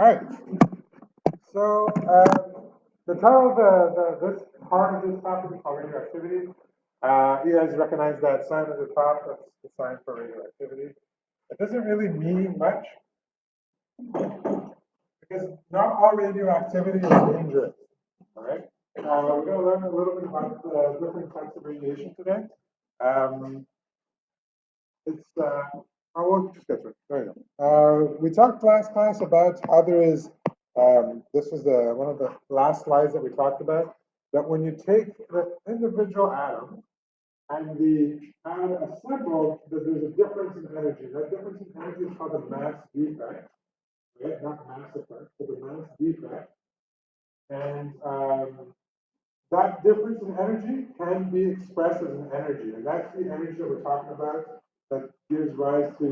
All right. So the title of this part of this topic is called radioactivity. You guys recognize that sign at the top? That's the sign for radioactivity. It doesn't really mean much because not all radioactivity is dangerous. All right. We're going to learn a little bit about different types of radiation today. Um, it's I won't just get to it. There you go. We talked last class about how there is. This was one of the last slides that we talked about. That when you take the individual atom and assemble, that there's a difference in energy. That difference in energy is called the mass defect, right? Not mass effect, but the mass defect. And that difference in energy can be expressed as an energy, and that's the energy that we're talking about that gives rise to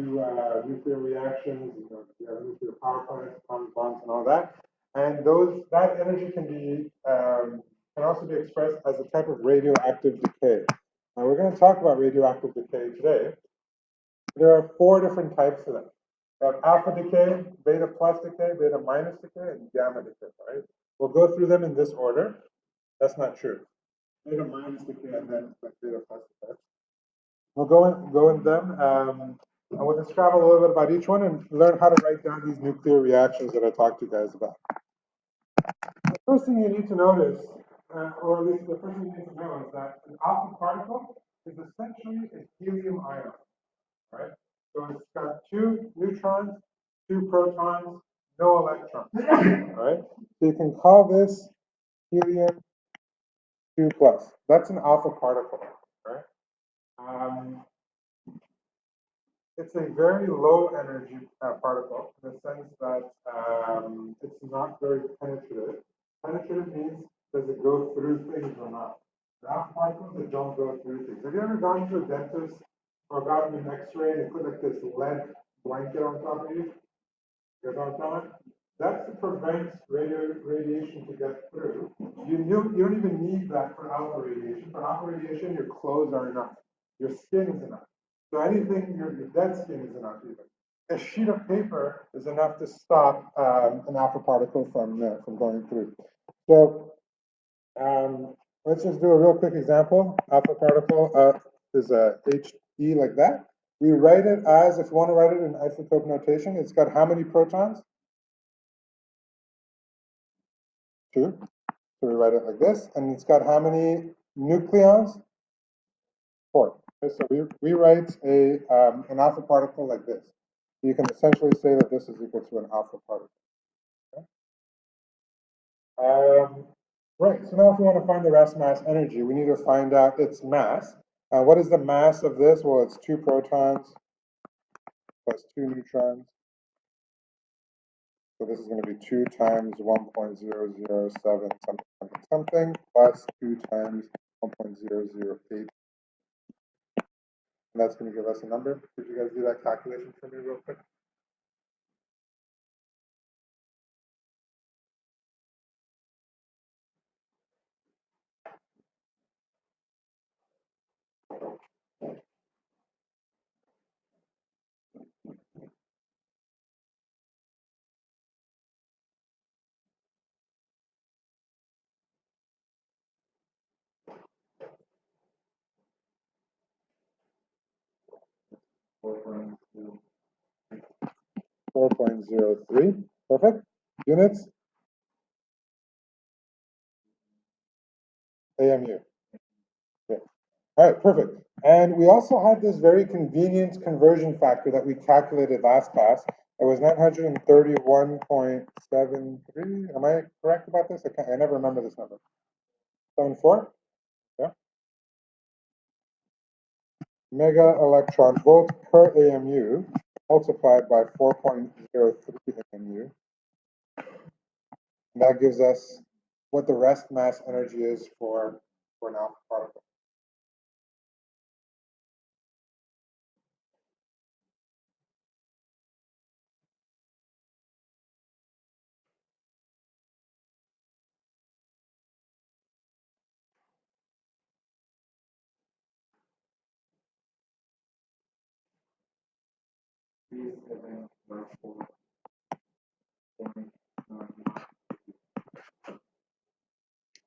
nuclear reactions, nuclear power plants, atomic bombs, and all that. And that energy can also be expressed as a type of radioactive decay. Now we're going to talk about radioactive decay today. There are 4 different types of them. We have alpha decay, beta plus decay, beta minus decay, and gamma decay. Right? We'll go through them in this order. That's not true. Beta minus decay and then beta plus decay. We'll go in them, and we'll describe a little bit about each one and learn how to write down these nuclear reactions that I talked to you guys about. The first thing you need to notice, or at least the first thing you need to know, is that an alpha particle is essentially a helium ion, right? So it's got 2 neutrons, 2 protons, no electrons, all right? So you can call this helium 2 plus. That's an alpha particle, right? It's a very low energy particle in the sense that it's not very penetrative. Penetrative means does it go through things or not? There are particles that don't go through things. Have you ever gone to a dentist or gotten an X-ray and they put like this lead blanket on top of you? You know what I'm talking about? That's to prevent radiation to get through. You don't even need that for alpha radiation. For alpha radiation, your clothes are enough. Your skin is enough. So anything, your dead skin is enough even. A sheet of paper is enough to stop an alpha particle from going through. So let's just do a real quick example. Alpha particle is a He like that. We write it as, if you want to write it in isotope notation, it's got how many protons? 2. So we write it like this, and it's got how many nucleons? 4. Okay, so we write an alpha particle like this. You can essentially say that this is equal to an alpha particle. Okay? Right, so now if we want to find the rest mass energy, we need to find out its mass. What is the mass of this? Well, it's 2 protons plus 2 neutrons. So this is going to be 2 times 1.007 something plus 2 times 1.008. And that's going to give us a number. Could you guys do that calculation for me real quick? Four point zero three. Perfect. Units? AMU. Okay. All right, perfect. And we also had this very convenient conversion factor that we calculated last class. It was 931.73. Am I correct about this? I never remember this number. 74? Yeah. Mega electron volt per AMU multiplied by 4.03 AMU. And that gives us what the rest mass energy is for an alpha particle.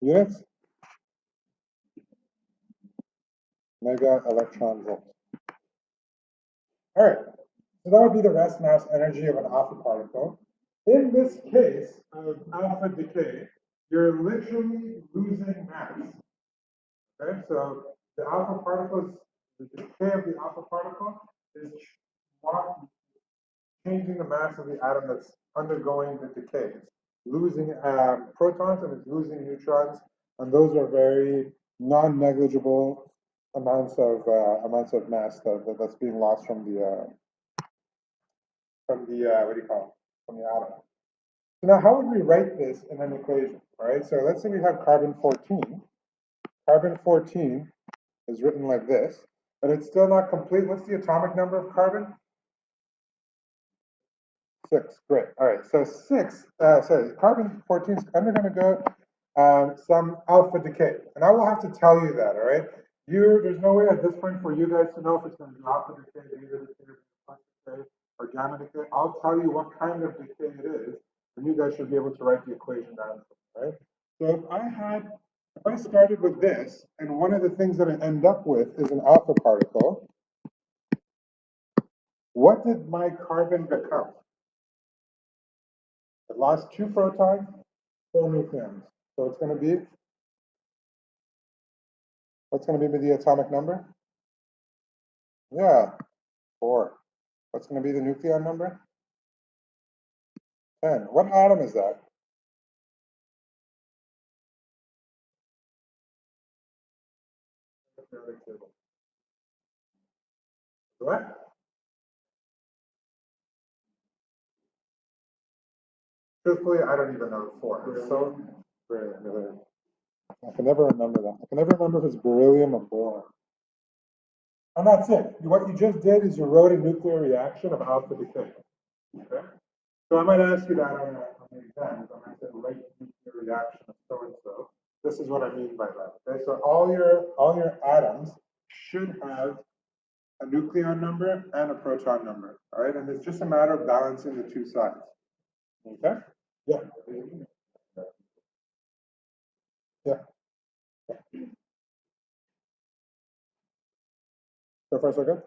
units? Mega electron volt. All right, so that would be the rest mass energy of an alpha particle. In this case of alpha decay, you're literally losing mass. Okay, so the alpha particles, the decay of the alpha particle is changing the mass of the atom that's undergoing the decay. It's losing protons and it's losing neutrons, and those are very non-negligible amounts of mass that's being lost from the what do you call it? From the atom. So now, how would we write this in an equation? All right. So let's say we have carbon 14. Carbon 14 is written like this, but it's still not complete. What's the atomic number of carbon? 6. Great. All right. So 6. Carbon 14 is undergoing some alpha decay, and I will have to tell you that. All right. There's no way at this point for you guys to know if it's going to be alpha decay, beta decay, plus decay, or gamma decay. I'll tell you what kind of decay it is, and you guys should be able to write the equation down. Right. So if I started with this, and one of the things that I end up with is an alpha particle, what did my carbon become? It lost 2 protons, 4 neutrons. So it's going to be, what's going to be the atomic number? Yeah, 4. What's going to be the nucleon number? 10. What atom is that? What? Truthfully, I don't even know 4. So, I can never remember that. I can never remember if it's beryllium or boron. And that's it. What you just did is you wrote a nuclear reaction of alpha decay. Okay? So I might ask you that on the exam. I might say write nuclear reaction of so and so. This is what I mean by that. Okay, so all your atoms should have a nucleon number and a proton number. All right, and it's just a matter of balancing the two sides. Okay. Yeah. Yeah. So far, so good.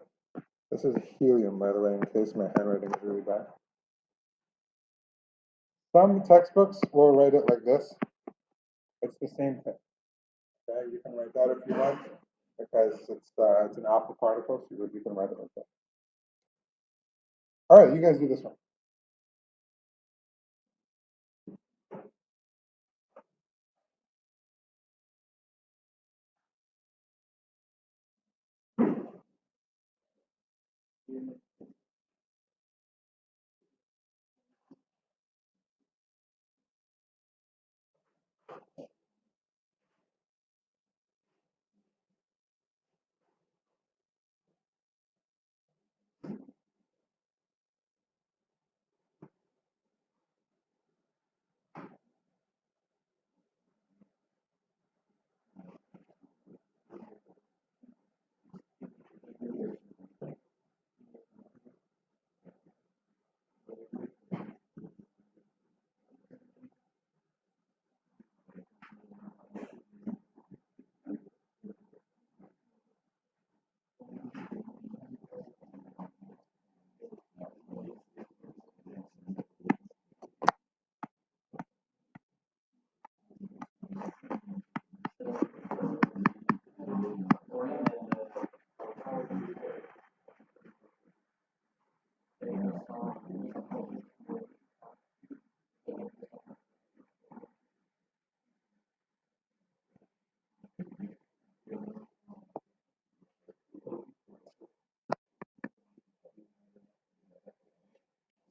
This is helium, by the way, in case my handwriting is really bad. Some textbooks will write it like this. It's the same thing. Okay, you can write that if you want, because it's an alpha particle, so you can write it like that. All right, you guys do this one.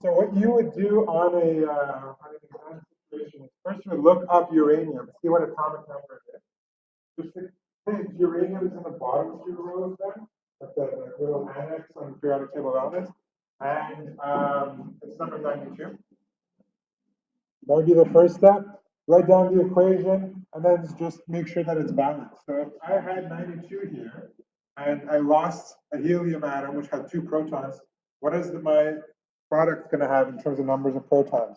So what you would do on an exam situation is first you would look up uranium, see what atomic number it is. Just think uranium is in the bottom 2 rows there, at the little annex on the periodic table of elements, and it's number 92. That would be the first step. Write down the equation, and then just make sure that it's balanced. So if I had 92 here, and I lost a helium atom which had 2 protons, what is my product going to have in terms of numbers of protons?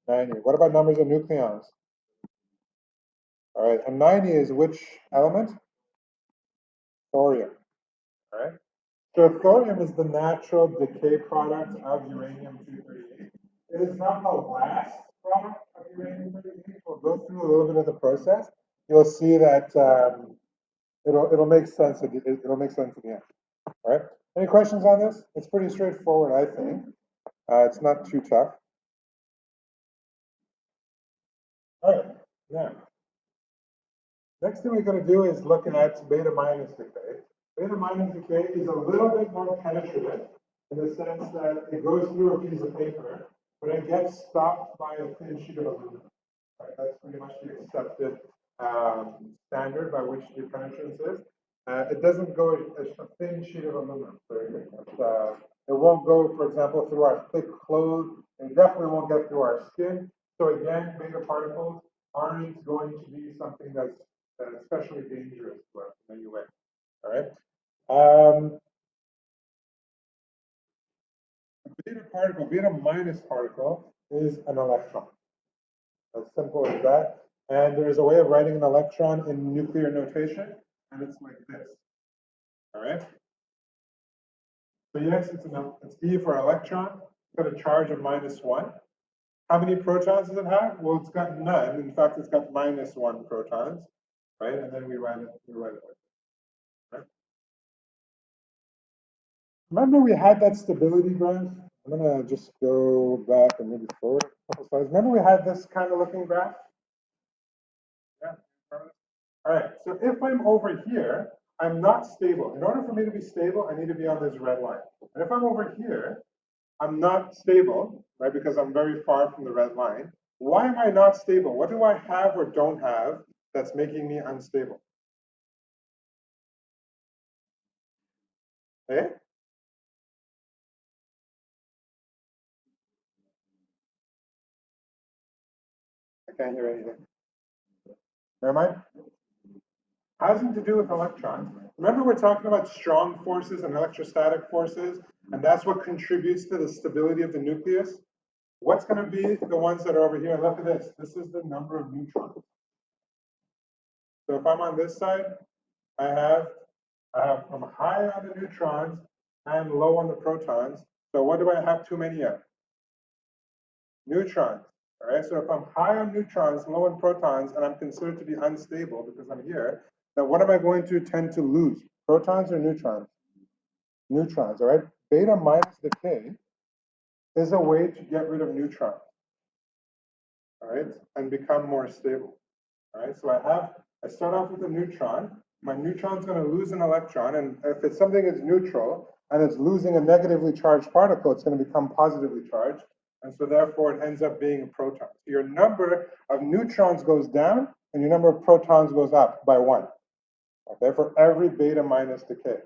90. What about numbers of nucleons? All right, and 90 is which element? Thorium. All right. So thorium is the natural decay product of uranium-238. It is not the last product of uranium-238. We'll go through a little bit of the process. You'll see that it'll make sense. It'll make sense at the end. All right. Any questions on this? It's pretty straightforward, I think. It's not too tough. All right. Now, next thing we're going to do is look at beta minus decay. Beta minus decay is a little bit more penetrative in the sense that it goes through a piece of paper, but it gets stopped by a thin sheet of aluminum. Right? That's pretty much the accepted standard by which the penetrance is. It doesn't go as a thin sheet of aluminum. So it won't go, for example, through our thick clothes. It definitely won't get through our skin. So again, beta particles aren't going to be something that's especially dangerous to us in any way. All right. A beta particle, beta minus particle, is an electron. As simple as that. And there's a way of writing an electron in nuclear notation, and it's like this. All right. So yes, it's E for electron. It's got a charge of -1. How many protons does it have? Well, it's got none. In fact, it's got -1 protons, right? And then we write it like this. Right? Remember we had that stability graph? I'm gonna just go back and maybe forward a couple slides. Remember we had this kind of looking graph? Yeah. All right. So if I'm over here, I'm not stable. In order for me to be stable, I need to be on this red line. And if I'm over here, I'm not stable, right? Because I'm very far from the red line. Why am I not stable? What do I have or don't have that's making me unstable? Eh? I can't hear anything. Never mind. Has nothing to do with electrons. Remember, we're talking about strong forces and electrostatic forces, and that's what contributes to the stability of the nucleus. What's going to be the ones that are over here? Look at this. This is the number of neutrons. So if I'm on this side, I have I'm high on the neutrons and low on the protons. So what do I have too many of? Neutrons. All right. So if I'm high on neutrons, low on protons, and I'm considered to be unstable because I'm here, then what am I going to tend to lose? Protons or neutrons? Neutrons. All right. Beta minus decay is a way to get rid of neutrons. All right, and become more stable. All right. So I start off with a neutron. My neutron's going to lose an electron, and if it's something that's neutral and it's losing a negatively charged particle, it's going to become positively charged. And so therefore it ends up being a proton. So your number of neutrons goes down and your number of protons goes up by 1. Okay, for every beta minus decay.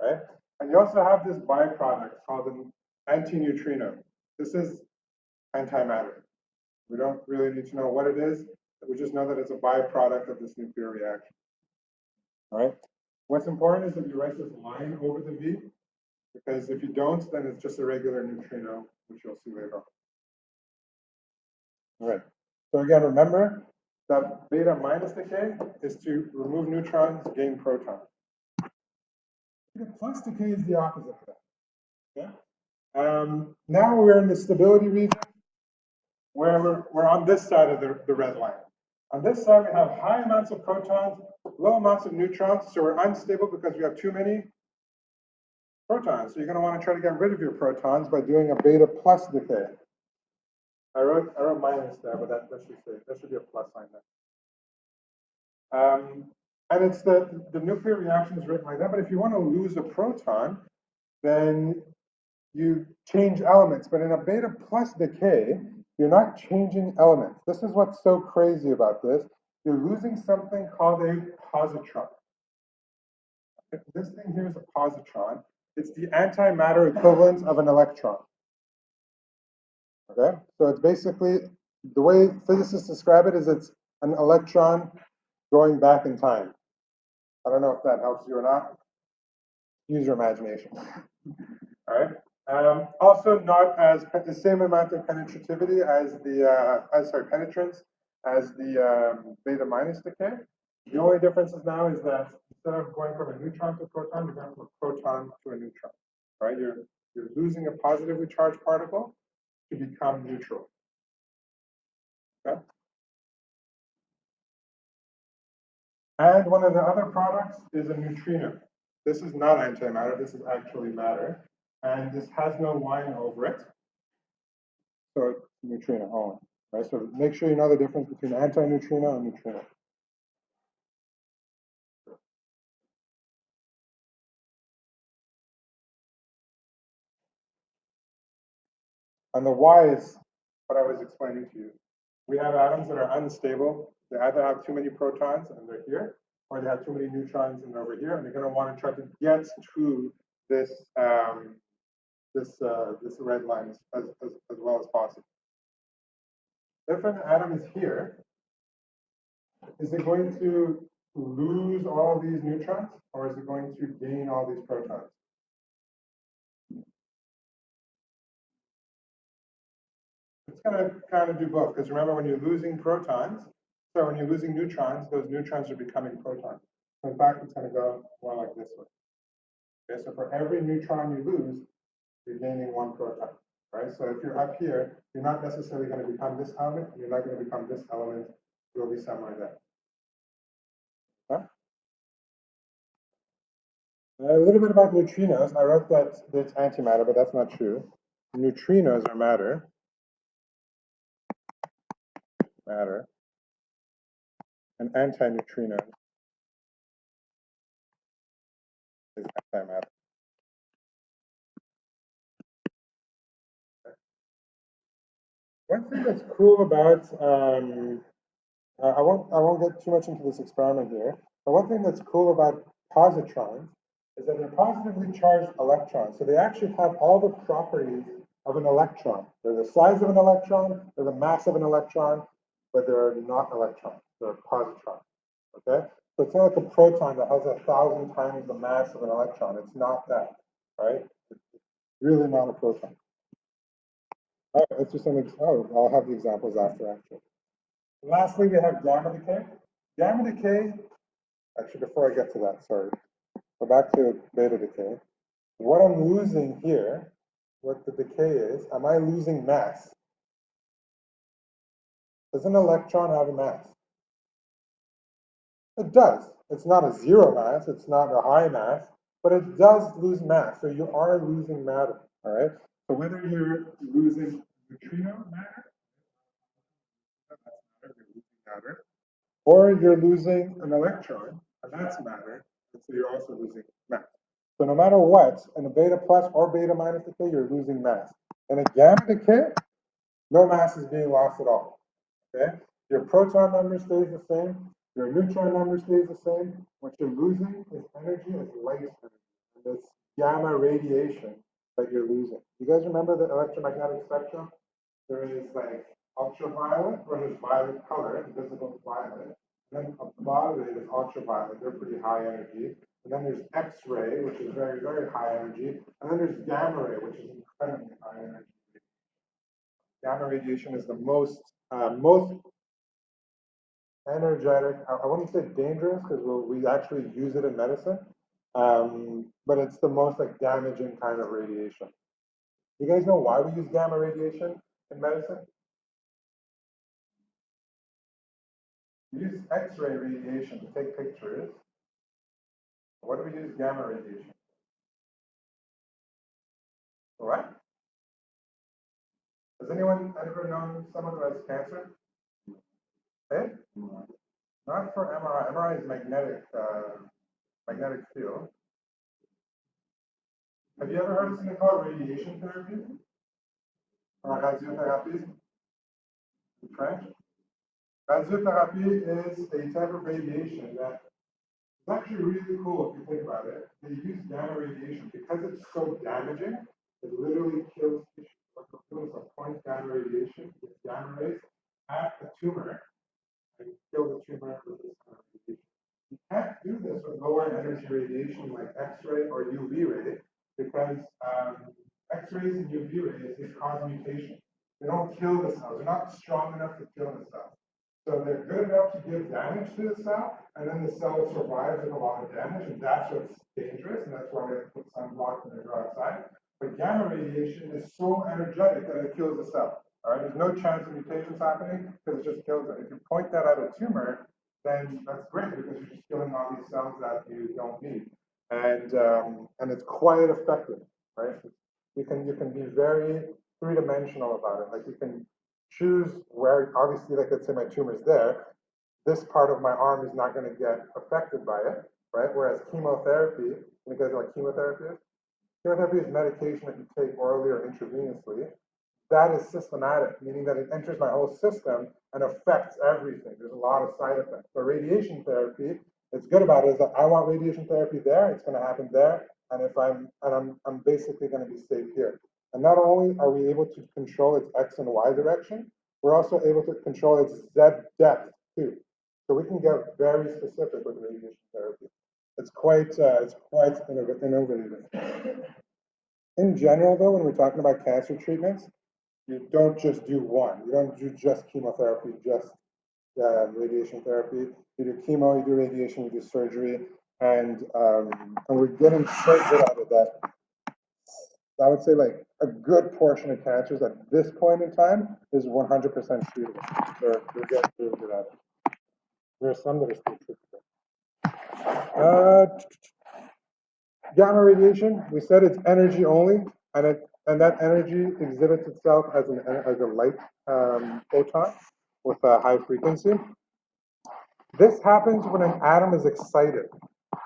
Right? And you also have this byproduct called an antineutrino. This is antimatter. We don't really need to know what it is. We just know that it's a byproduct of this nuclear reaction. All right. What's important is that you write this line over the V, because if you don't, then it's just a regular neutrino, which you'll see later on. All right. So again, remember that beta minus decay is to remove neutrons, gain protons. Beta plus decay is the opposite of that. Okay. Now we're in the stability region, where we're on this side of the red line. On this side, we have high amounts of protons, low amounts of neutrons, so we're unstable because we have too many protons. So you're going to want to try to get rid of your protons by doing a beta plus decay. I wrote minus there, but that should be a plus sign there. And it's the nuclear reaction is written like that. But if you want to lose a proton, then you change elements. But in a beta plus decay, you're not changing elements. This is what's so crazy about this. You're losing something called a positron. This thing here is a positron. It's the antimatter equivalent of an electron. Okay, so it's basically, the way physicists describe it is it's an electron going back in time. I don't know if that helps you or not. Use your imagination. All right. Also, not as the same amount of penetrativity as the penetrance as the beta minus decay. The only difference is now is that instead of going from a neutron to a proton, you're going from a proton to a neutron, right? You're losing a positively charged particle to become neutral. Okay? And one of the other products is a neutrino. This is not antimatter, this is actually matter. And this has no line over it. So it's neutrino only. Right? So make sure you know the difference between antineutrino and neutrino. And the Y is what I was explaining to you. We have atoms that are unstable. They either have too many protons and they're here, or they have too many neutrons and they're over here, and they're going to want to try to get to this this red line as well as possible. If an atom is here, is it going to lose all these neutrons, or is it going to gain all these protons? It's going to kind of do both, because remember, when you're losing protons, so when you're losing neutrons, those neutrons are becoming protons. So in fact, it's going to go more like this way. Okay, so for every neutron you lose, you're gaining one proton, right? So if you're up here, you're not necessarily going to become this element, you're not going to become this element, you'll be somewhere there. Okay? A little bit about neutrinos. I wrote that it's antimatter, but that's not true. Neutrinos are matter. And antineutrino is antimatter. One thing that's cool about I won't get too much into this experiment here, but one thing that's cool about positrons is that they're positively charged electrons. So they actually have all the properties of an electron. They're the size of an electron, they're the mass of an electron, but they're not electrons. They're positrons. Okay? So it's not like a proton that has 1,000 times the mass of an electron. It's not that, right? It's really not a proton. All right, let's do something. Oh, I'll have the examples after, actually. Lastly, we have gamma decay. Gamma decay, actually, before I get to that, sorry, go back to beta decay. What I'm losing here, what the decay is, am I losing mass? Does an electron have a mass? It does. It's not a zero mass, it's not a high mass, but it does lose mass. So you are losing matter, all right? So whether you're losing neutrino matter, you're losing matter, or you're losing an electron, and that's matter, and so you're also losing mass. So no matter what, in a beta plus or beta minus decay, you're losing mass. In a gamma decay, no mass is being lost at all. Okay? Your proton number stays the same, your neutron number stays the same. What you're losing is energy, is light energy. And it's gamma radiation that you're losing. You guys remember the electromagnetic spectrum? There is like ultraviolet, where there's violet color, visible violet. And then above it is ultraviolet, they're pretty high energy. And then there's X-ray, which is very, very high energy. And then there's gamma ray, which is incredibly high energy. Gamma radiation is the most energetic. I wouldn't say dangerous because we actually use it in medicine, but it's the most like damaging kind of radiation. You guys know why we use gamma radiation in medicine? We use X-ray radiation to take pictures. What do we use gamma radiation? All right. Has anyone ever known someone who has cancer? Okay. Not for MRI. MRI is magnetic field. Have you ever heard of something called radiation therapy? Or radiotherapy in French? Radiotherapy is a type of radiation that is actually really cool if you think about it. They use gamma radiation because it's so damaging. It literally kills tissue. What we're doing is a point gamma radiation with gamma rays at the tumor and kill the tumor with this kind of radiation. You can't do this with lower energy radiation like X-ray or UV ray because X-rays and UV rays cause mutation. They don't kill the cells. They're not strong enough to kill the cells. So they're good enough to give damage to the cell, and then the cell survives with a lot of damage, and that's what's dangerous, and that's why we have to put sunblock when they go outside. But gamma radiation is so energetic that it kills the cell. All right, there's no chance of mutations happening because it just kills it. If you point that at a tumor, then that's great because you're just killing all these cells that you don't need, and it's quite effective, right? You can be very three-dimensional about it. Like you can choose where, obviously, like let's say my tumor's there, this part of my arm is not going to get affected by it, right? Whereas chemotherapy, you guys know what chemotherapy is? Chemotherapy is medication that you take orally or intravenously. That is systematic, meaning that it enters my whole system and affects everything. There's a lot of side effects. But radiation therapy, what's good about it is that I want radiation therapy there, it's going to happen there, and if I'm basically going to be safe here. And not only are we able to control its X and Y direction, we're also able to control its Z depth too. So we can get very specific with radiation therapy. It's quite innovative. In general, though, when we're talking about cancer treatments, you don't just do one. You don't do just chemotherapy, just radiation therapy. You do chemo, you do radiation, you do surgery, and we're getting so good at it that I would say like a good portion of cancers at this point in time is 100% treatable. They're getting really good at it. There are some that are still treatable. Gamma radiation, we said it's energy only, and that energy exhibits itself as a light photon with a high frequency. This happens when an atom is excited,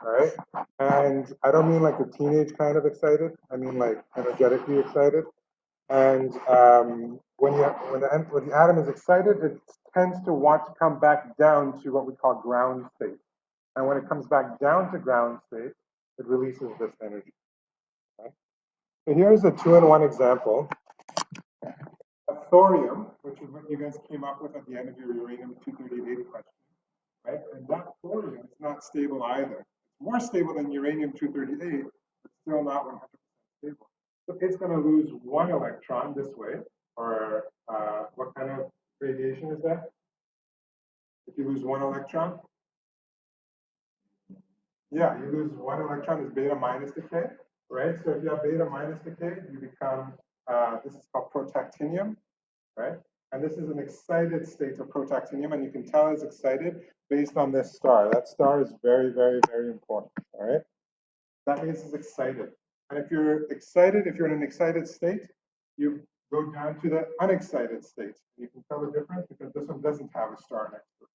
all right? And I don't mean like the teenage kind of excited. I mean like energetically excited. And when the atom is excited, it tends to want to come back down to what we call ground state. And when it comes back down to ground state, it releases this energy. Okay? So here's a 2-in-1 example of thorium, which is what you guys came up with at the end of your uranium-238 question, right? And that thorium is not stable either. It's more stable than uranium-238, but still not 100% stable. So it's going to lose one electron this way, or what kind of radiation is that? If you lose one electron? Yeah, you lose one electron, is beta minus decay, right? So if you have beta minus decay, you become, this is called protactinium, right? And this is an excited state of protactinium, and you can tell it's excited based on this star. That star is very, very, very important, all right? That means it's excited. And if you're excited, if you're in an excited state, you go down to the unexcited state. You can tell the difference because this one doesn't have a star next to it.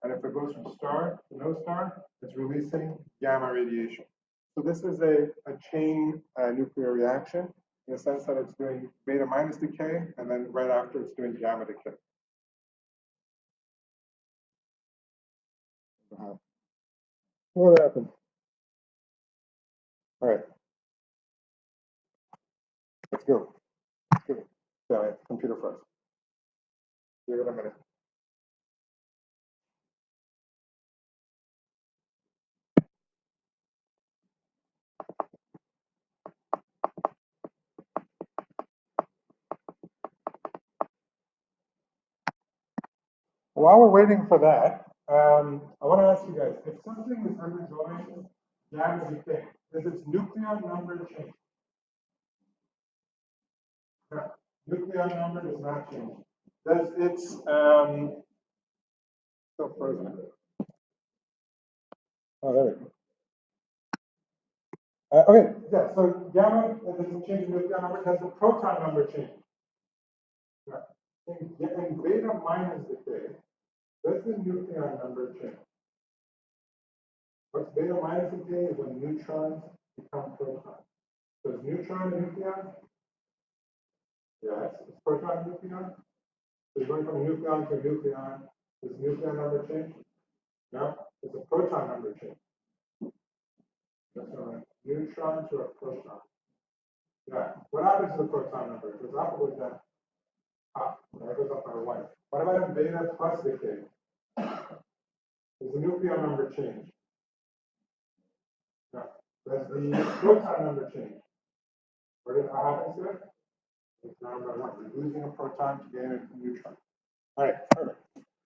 And if it goes from star to no star, it's releasing gamma radiation. So this is a chain nuclear reaction in the sense that it's doing beta minus decay, and then right after it's doing gamma decay. What happened? All right. Let's go. Let's go. Yeah, computer first. Give it a minute. While we're waiting for that, I want to ask you guys, if something is undergoing gamma decay, does its nucleon number change? No, nucleon number does not change. Does its, still frozen. Oh, there we go. Okay, yeah, so gamma doesn't change the nucleon number. Does the proton number change? No. In beta minus decay, does the nucleon number change? What's beta minus decay is when neutrons become protons. So is neutron a nucleon? Yes. Is proton a nucleon? So you're going from a nucleon to a nucleon. Does the nucleon number change? No. Does the proton number change? That's from a neutron to a proton. Yeah. What happens to the proton number? It goes up or goes down? Up. It goes up by 1. What about in beta plus decay? Does the nucleon number change? No. Does the proton number change? What happens to it? It's down by 1. You're losing a proton to gain a neutron. All right, perfect.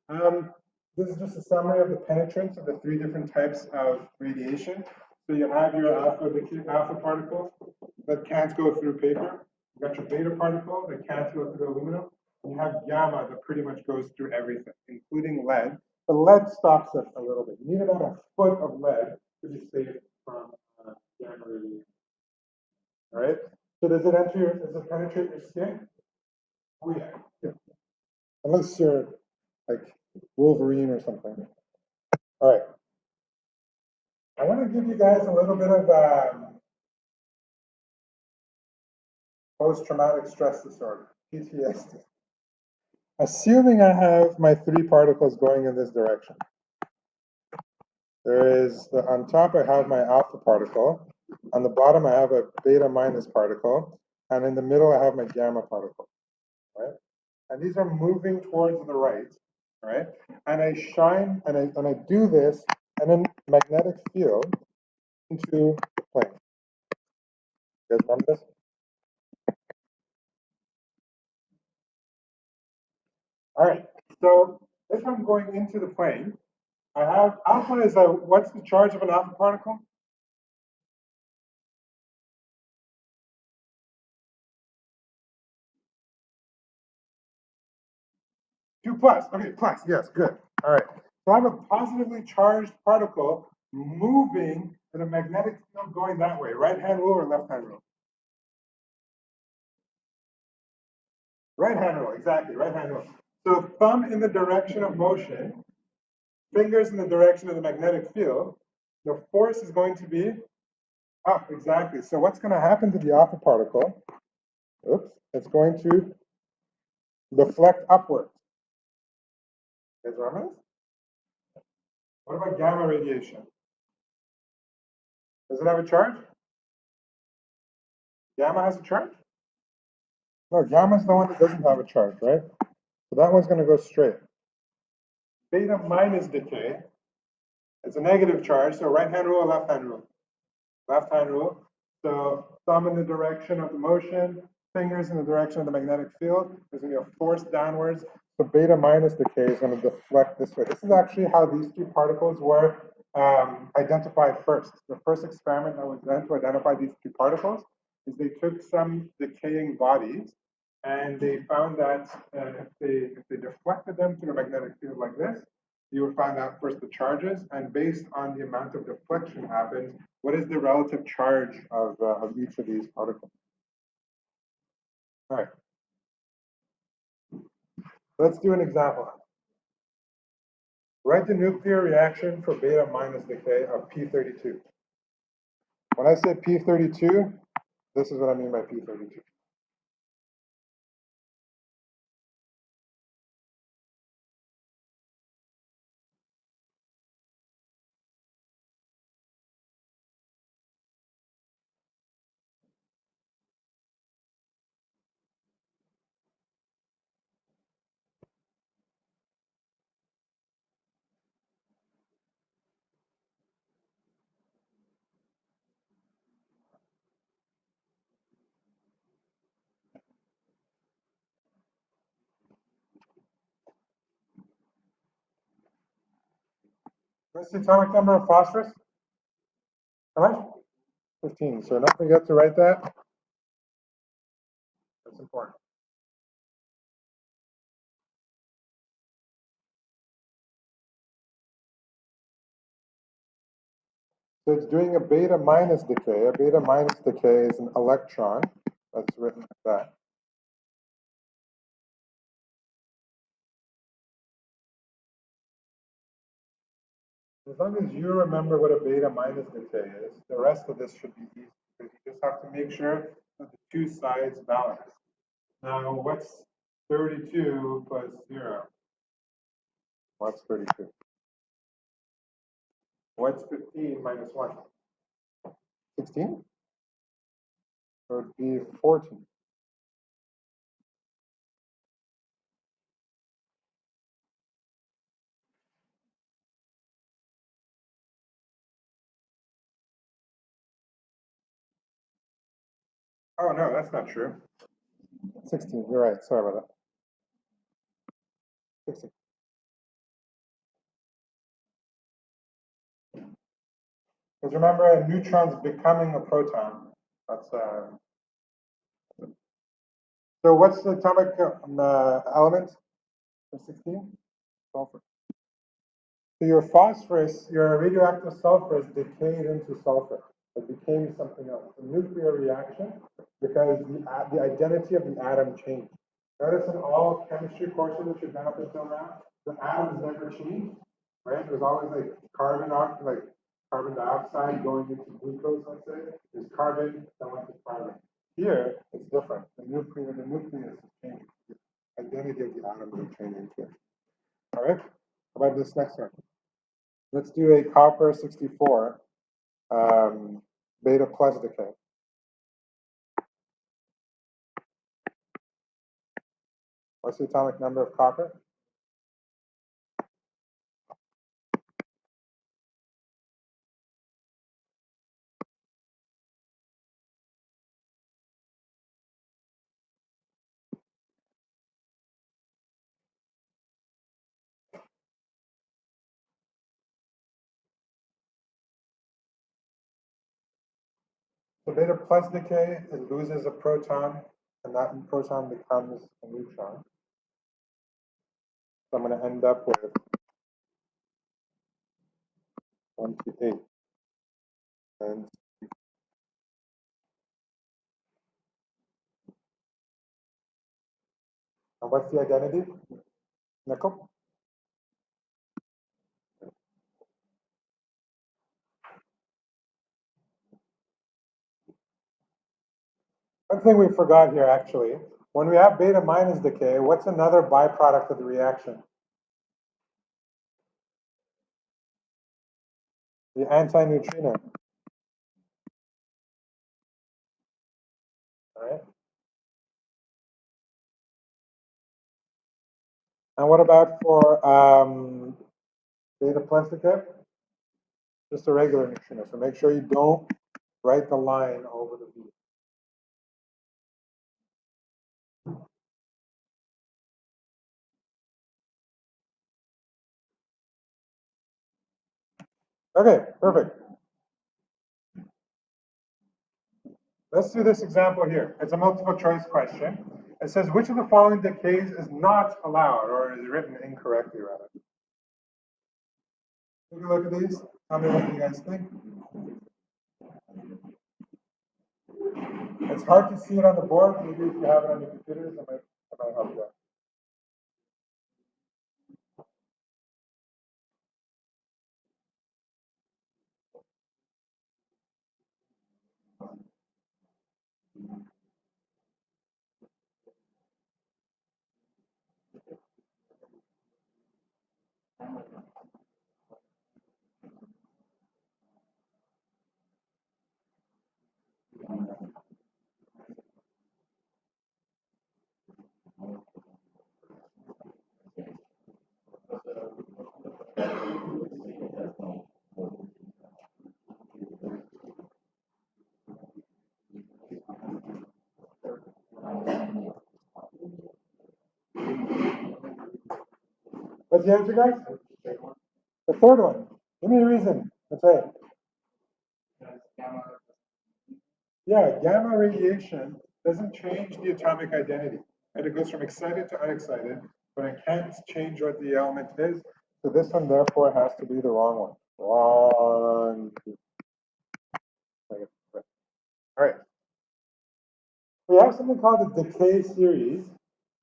Um, this is just a summary of the penetrance of the three different types of radiation. So you have your alpha particle that can't go through paper. You got your beta particle that can't go through aluminum. And you have gamma that pretty much goes through everything, including lead. The lead stops it a little bit. You need about a foot of lead to be safe from gamma radiation. All right. So does it penetrate your skin? Oh yeah. Unless you're like Wolverine or something. All right. I want to give you guys a little bit of post-traumatic stress disorder, PTSD. Assuming I have my three particles going in this direction. On top I have my alpha particle. On the bottom I have a beta minus particle. And in the middle I have my gamma particle, right? And these are moving towards the right, right? And I shine, and I do this in a magnetic field into the plane. You guys remember this? All right. So if I'm going into the plane, I have alpha is what's the charge of an alpha particle? 2 plus. Okay, plus. Yes, good. All right. So I have a positively charged particle moving in a magnetic field going that way. Right hand rule or left hand rule? Right hand rule, exactly. Right hand rule. So thumb in the direction of motion, fingers in the direction of the magnetic field. The force is going to be up, exactly. So what's going to happen to the alpha particle? Oops, it's going to deflect upwards. You guys remember this? What about gamma radiation? Does it have a charge? Gamma has a charge? No, gamma is the one that doesn't have a charge, right? So that one's going to go straight. Beta minus decay. It's a negative charge, so right hand rule or left hand rule? Left hand rule. So thumb in the direction of the motion, fingers in the direction of the magnetic field. There's going to be a force downwards. So beta minus decay is going to deflect this way. This is actually how these two particles were identified first. The first experiment that was done to identify these two particles is they took some decaying bodies and they found that if they deflected them through a magnetic field like this, you would find out first the charges, and based on the amount of deflection happened, what is the relative charge of each of these particles? All right, let's do an example. Write the nuclear reaction for beta minus decay of P32. When I say P32, this is what I mean by P32. What's the atomic number of phosphorus? How much? 15. So don't forget to write that. That's important. So it's doing a beta minus decay. A beta minus decay is an electron. That's written like that. As long as you remember what a beta minus decay is, the rest of this should be easy because you just have to make sure that the two sides balance. Now, what's 32 plus 0? What's 32? What's 15 minus 1? 16? So it'd be 14. Oh, no, that's not true. 16, you're right. Sorry about that. 16. Because remember, a neutron's becoming a proton. That's so what's the atomic element for 16? Sulfur. So your phosphorus, your radioactive sulfur is decayed into sulfur. It became something else. A nuclear reaction because the identity of the atom changed. Notice in all chemistry courses that you've done up until now, the atoms never changed, right? It was always like carbon dioxide going into glucose, let's say. There's carbon that went to carbon. Here, it's different. The nucleus is changing. The identity of the atom is changing too. All right. How about this next one? Let's do a copper 64 beta plus decay. What's the atomic number of copper? So beta plus decay, it loses a proton, and that proton becomes a neutron. So I'm going to end up with 28. And what's the identity? Nickel? One thing we forgot here, actually, when we have beta minus decay, what's another byproduct of the reaction? The anti-neutrino. All right. And what about for beta plus decay? Just a regular neutrino. So make sure you don't write the line over the V. Okay, perfect. Let's do this example here. It's a multiple choice question. It says, which of the following decays is not allowed, or is written incorrectly, rather? Take a look at these. Tell me what you guys think. It's hard to see it on the board. Maybe if you have it on your computers, it might help you out. What's the answer, guys? The third one. Give me a reason. That's right. Yeah, gamma radiation doesn't change the atomic identity. And it goes from excited to unexcited, but it can't change what the element is. So this one, therefore, has to be the wrong one. Wrong. All right. We have something called the decay series.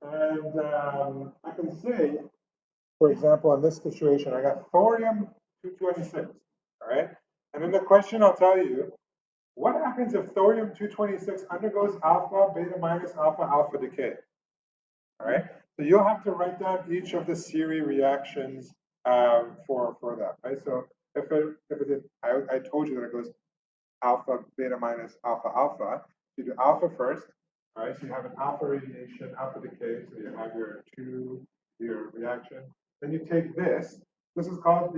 And I can say, for example, in this situation, I got thorium 226. All right. And in the question, I'll tell you, what happens if thorium 226 undergoes alpha, beta minus alpha, alpha decay? All right. So you'll have to write down each of the series reactions for that, right? So if it did, I told you that it goes alpha, beta minus alpha, alpha. You do alpha first, all right? So you have an alpha radiation, alpha decay. So you have your reaction. Then you take this. This is called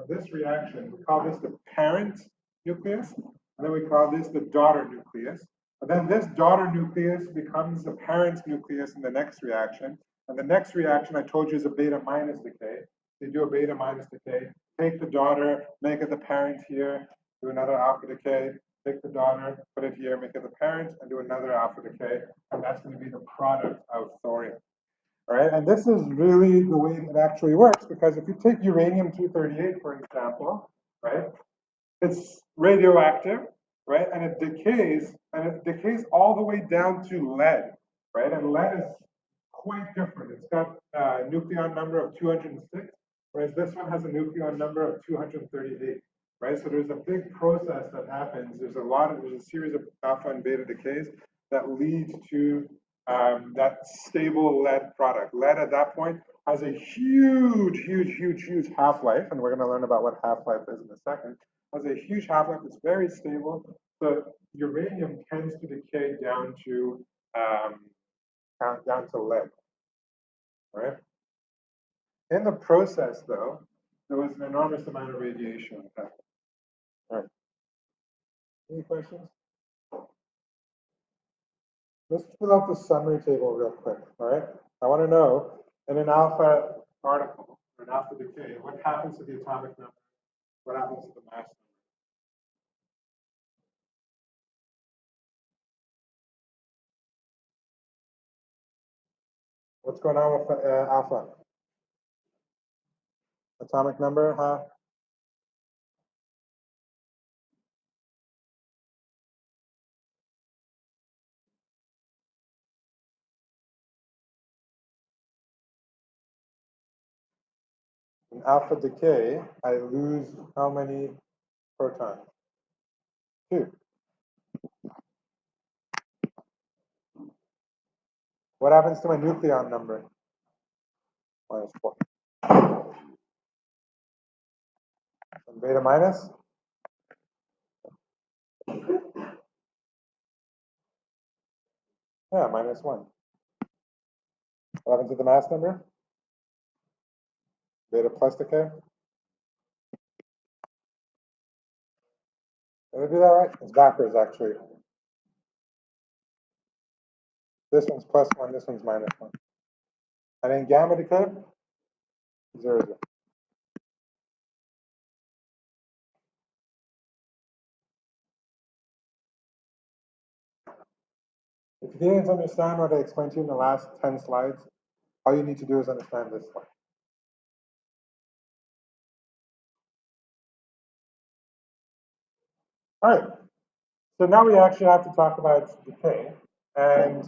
this reaction. We call this the parent nucleus, and then we call this the daughter nucleus. And then this daughter nucleus becomes the parent nucleus in the next reaction. And the next reaction I told you is a beta minus decay. So you do a beta minus decay, take the daughter, make it the parent here, do another alpha decay, take the daughter, put it here, make it the parent, and do another alpha decay, and that's going to be the product of thorium. All right, and this is really the way it actually works, because if you take uranium-238, for example, right, it's radioactive, right, and it decays all the way down to lead, right, and lead is quite different. It's got a nucleon number of 206, whereas this one has a nucleon number of 238, right? So there's a big process that happens. There's a series of alpha and beta decays that lead to that stable lead product. Lead at that point has a huge half-life, and we're going to learn about what half-life is in a second. Has a huge half-life. It's very stable. So uranium tends to decay down to lead, right? In the process, though, there was an enormous amount of radiation. All right. Any questions? Let's fill out the summary table real quick. All right. I want to know in an alpha particle or an alpha decay, what happens to the atomic number? What happens to the mass number? What's going on with alpha? Atomic number, huh? In alpha decay, I lose how many protons? 2. What happens to my nucleon number? -4. And beta minus? Yeah, -1. What happens to the mass number? Beta plus decay? Did I do that right? It's backwards, actually. This one's +1, this one's -1. And in gamma decay? 0, 0. If you didn't understand what I explained to you in the last 10 slides, all you need to do is understand this one. All right. So now we actually have to talk about decay and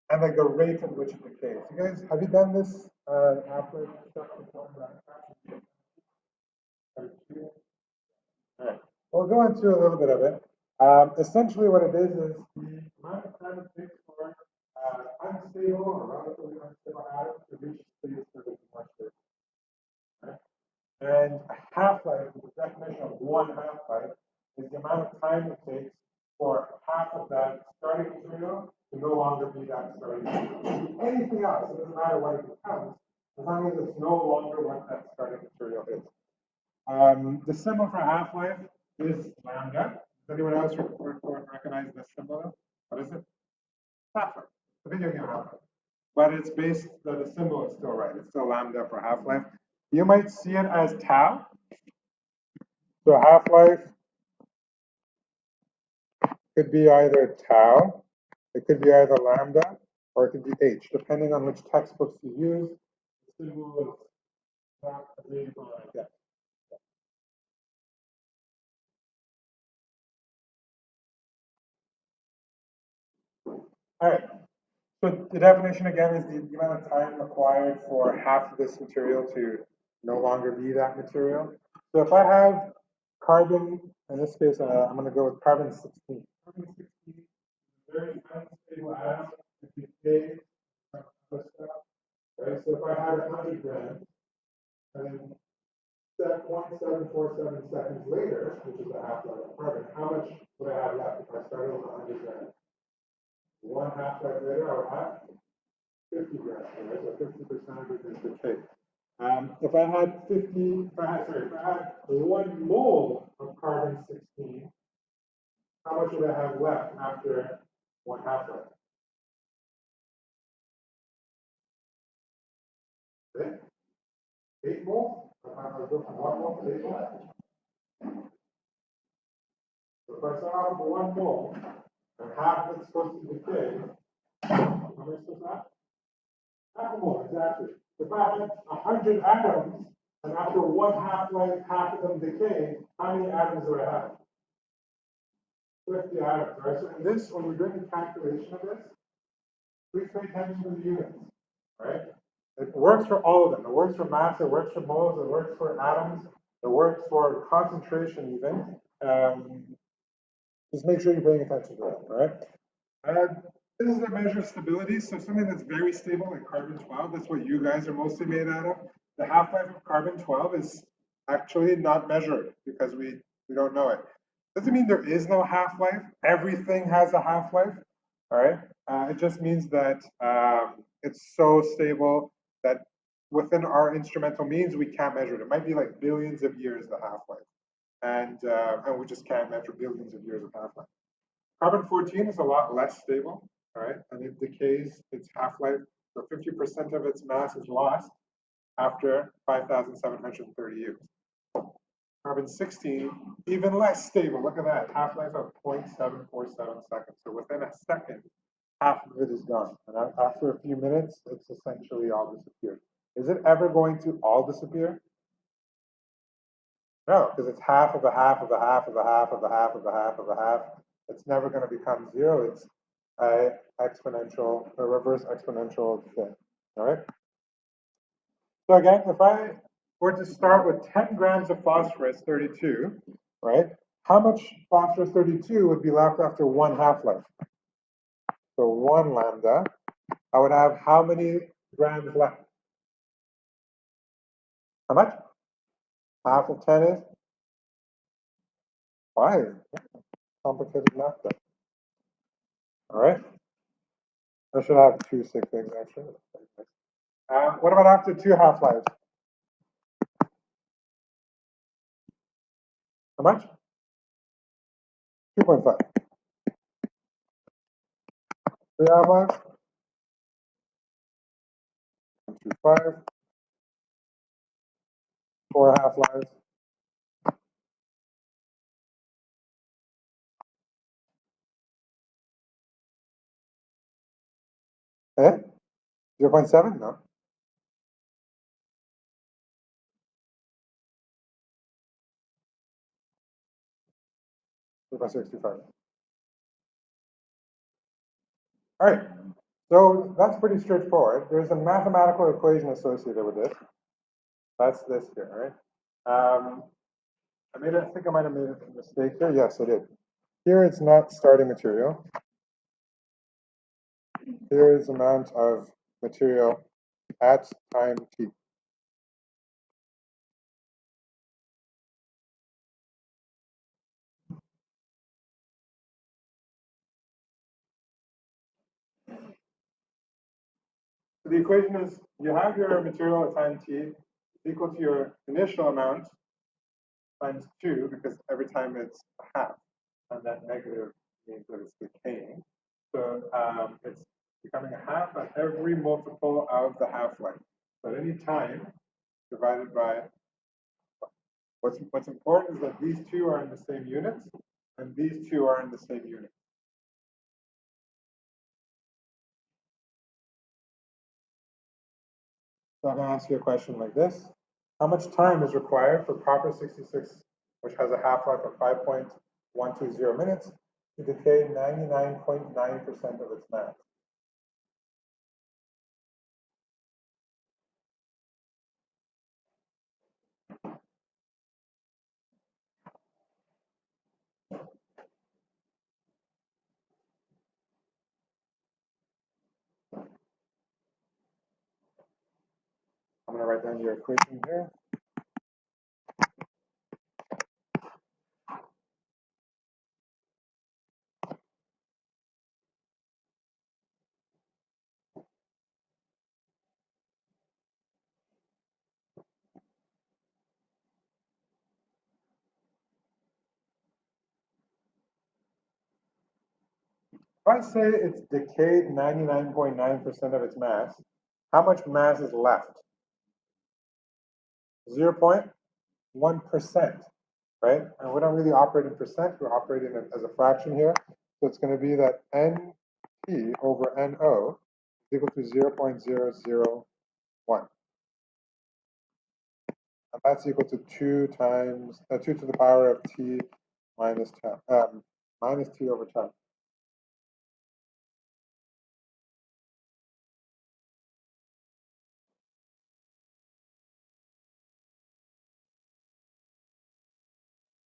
like the rate at which it decays. You guys, have you done this after stuff before? All right. We'll go into a little bit of it. Essentially, what it is the amount of time it takes for unstable or relatively unstable atoms to reach states that are much bigger. Right? And a half-life, the definition of one half-life, is the amount of time it takes for half of that starting material to no longer be that starting material. Anything else, it doesn't matter what it becomes, as long as it's no longer what that starting material is. The symbol for half-life is lambda. Does anyone else recognize this symbol? What is it? Half-life. The video game half-life. But it's based, the symbol is still right. It's still lambda for half-life. You might see it as tau. So half-life could be either tau, it could be either lambda, or it could be h, depending on which textbooks you use. The symbol is not agreed upon, I guess. All right. So the definition again is the amount of time required for half of this material to no longer be that material. So if I have carbon, in this case, I'm going to go with carbon 16. Carbon 16 is a very unstable atom. It decays from other stuff. Right? So if I had 100 grams, and then 0.747 seconds later, which is the half-life of carbon, how much would I have left if I started with 100 grams? One half-life later, I would have 50 grams, right? So 50% of it is decay. If I had 1 mole of carbon 16, how much would I have left after one half-life? Okay. 8 moles? I'll go from 1 mole to 8 moles. if I start off with 1 mole, and half of it's supposed to decay, how much is that? Half a mole, exactly. If I had 100 atoms, and after one half-life, half of them decay, how many atoms do I have? 50 atoms, right? So in this, when we're doing the calculation of this, please pay attention to the units, right? It works for all of them. It works for mass, it works for moles, it works for atoms, it works for concentration even. Just make sure you're paying attention to that, all right? This is a measure of stability, so something that's very stable like carbon-12, that's what you guys are mostly made out of. The half-life of carbon-12 is actually not measured because we don't know it. Doesn't mean there is no half-life. Everything has a half-life, all right? It just means that it's so stable that within our instrumental means, we can't measure it. It might be like billions of years, the half-life. And we just can't measure billions of years of half-life. Carbon-14 is a lot less stable, all right? And it decays its half-life, so 50% of its mass is lost after 5,730 years. Carbon-16, even less stable. Look at that, half-life of 0.747 seconds. So within a second, half of it is gone. And after a few minutes, it's essentially all disappeared. Is it ever going to all disappear? No, because it's half of a half of a half of a half of a half of a half of a half. It's never going to become zero. It's a reverse exponential thing. All right. So again, if I were to start with 10 grams of phosphorus 32, right? How much phosphorus 32 would be left after one half-life? So 1 lambda, I would have how many grams left? How much? Half of 10 is 5. Complicated math then. All right. I should have 2 sig things actually. What about after 2 half-lives? How much? 2.5. 3 half-lives? 1.25. 4 half-lives? Eh? 0.7? No. 2.65. All right. So that's pretty straightforward. There's a mathematical equation associated with this. That's this here, right? I think I might have made a mistake here. Yes, I did. Here it's not starting material. Here is amount of material at time t. So the equation is you have your material at time t is equal to your initial amount times 2, because every time it's a half, and that negative means that it's decaying. So it's becoming a half at every multiple of the half-life. So at any time divided by, what's important is that these two are in the same units, and these two are in the same unit. So I'm going to ask you a question like this. How much time is required for copper 66, which has a half-life of 5.120 minutes, to decay 99.9% of its mass? I'm going to write down your equation here. If I say it's decayed 99.9% of its mass, how much mass is left? 0.1%. right? And we don't really operate in percent, we're operating as a fraction here. So it's going to be that NT over NO is equal to 0.001. And that's equal to 2 times, 2 to the power of t minus 10, minus t over 10.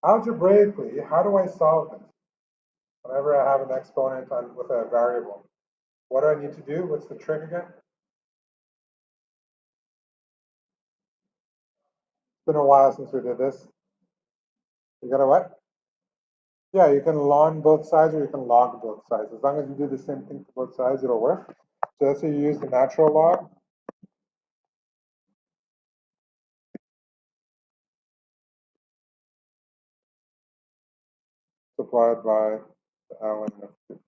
Algebraically, how do I solve this? Whenever I have an exponent with a variable, what do I need to do? What's the trick again? It's been a while since we did this. You got to what? Yeah, you can ln both sides or you can log both sides. As long as you do the same thing for both sides, it'll work. So let's say you use the natural log. Multiplied by the ln of 2.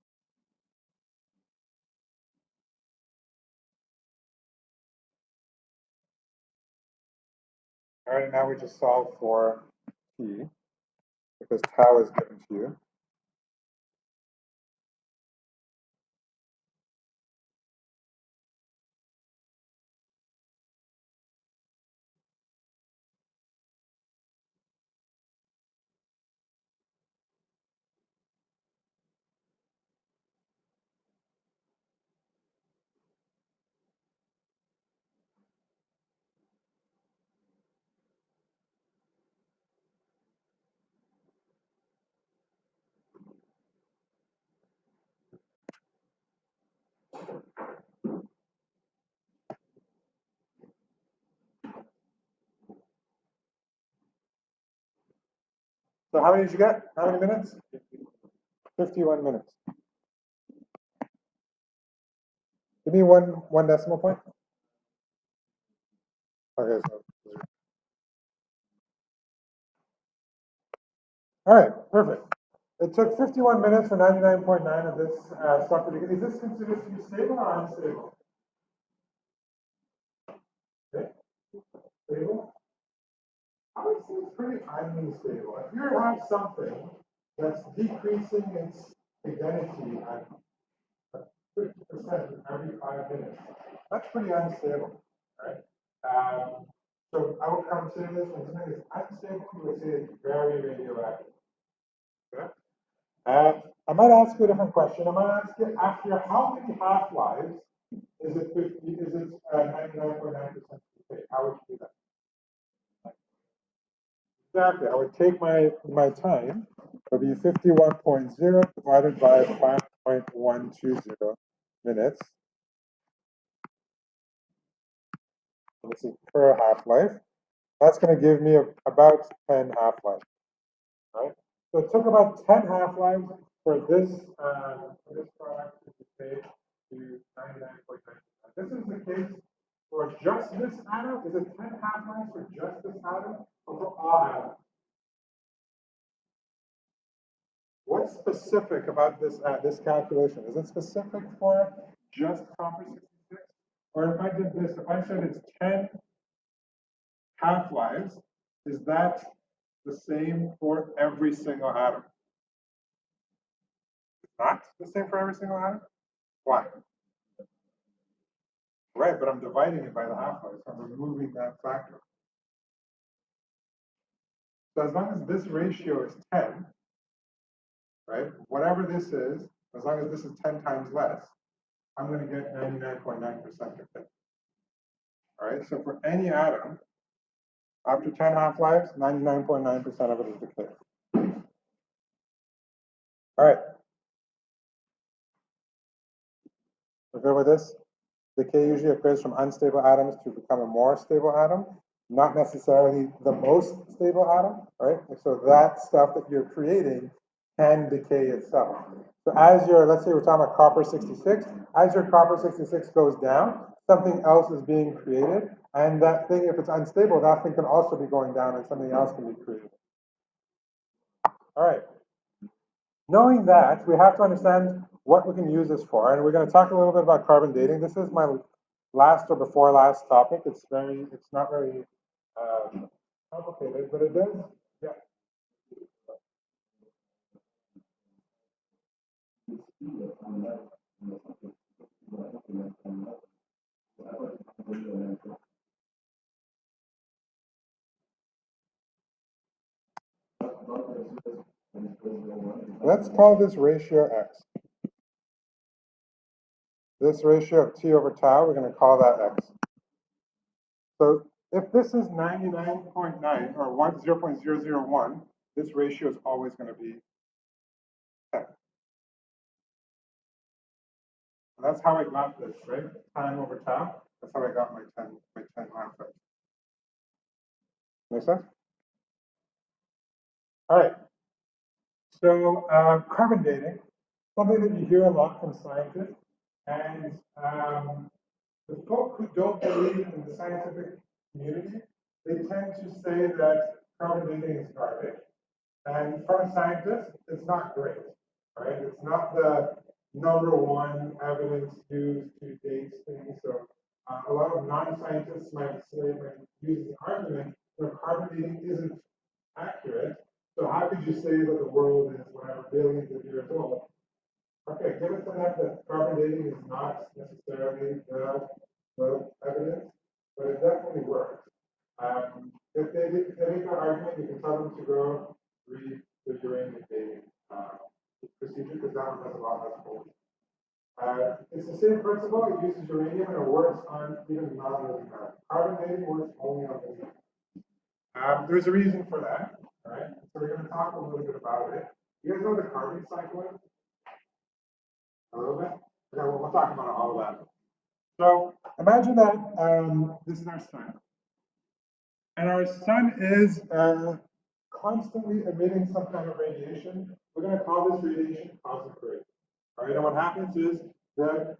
All right, now we just solve for t, because tau is given to you. So how many did you get? How many minutes? 51 minutes. Give me one decimal point. Okay, so all right, perfect. It took 51 minutes for 99.9 of this stuff. Is this considered to be stable or unstable? Okay, stable. I would say it's pretty unstable. If you have something that's decreasing its identity at 50% every 5 minutes, that's pretty unstable, right? So I would consider this when something is unstable, you would say it's very radioactive. Okay? I might ask you a different question. I might ask you, after how many half-lives is it 99.9% decay? How would you do that? Exactly. I would take my time. It would be 51.0 divided by 5.120 minutes. This is per half-life. That's going to give me about 10 half-lives, right? So it took about 10 half-lives for this product to decay to 99.9%. This is the case for just this atom. Is it 10 half-lives for just this atom or for all atoms? What's specific about this calculation? Is it specific for just copper 66? Or if I did this, if I said it's 10 half-lives, is that the same for every single atom? It's not the same for every single atom? Why? Right, but I'm dividing it by the half-life, so I'm removing that factor. So as long as this ratio is 10, right, whatever this is, as long as this is 10 times less, I'm going to get 99.9% decay. All right, so for any atom, after 10 half-lives, 99.9% of it is decay. All right. We're good with this? Decay usually occurs from unstable atoms to become a more stable atom, not necessarily the most stable atom, right? So that stuff that you're creating can decay itself. So as your, let's say we're talking about copper 66, as your copper 66 goes down, something else is being created, and that thing, if it's unstable, that thing can also be going down and something else can be created. All right. Knowing that, we have to understand what we can use this for, and we're going to talk a little bit about carbon dating. This is my last or before last topic. It's not very complicated, but it does. Yeah. Let's call this ratio x. This ratio of t over tau, we're going to call that x. So if this is 99.9 or 0.001, this ratio is always going to be 10. And that's how I got this, right? Time over tau. That's how I got my 10 lambda. Make sense? All right. So carbon dating, something that you hear a lot from scientists, and the folk who don't believe in the scientific community, they tend to say that carbon dating is garbage. And from a scientist, it's not great, right? It's not the number one evidence used to date things. So a lot of non-scientists might say, might use the argument that carbon dating isn't accurate. So how could you say that the world is whatever billions of years old? Okay, given the fact that carbon dating is not necessarily the evidence, but it definitely works. If they make that argument, you can tell them to go read the uranium dating procedure because that one has a lot less gold. It's the same principle. It uses uranium and it works on even non-living matter. Carbon dating works only on living matter. There's a reason for that. All right. So we're going to talk a little bit about it. You guys know the carbon cycle? A little bit? Okay, well, we'll talk about all of that. So imagine that this is our sun. And our sun is constantly emitting some kind of radiation. We're going to call this radiation cosmic ray. All right, and what happens is that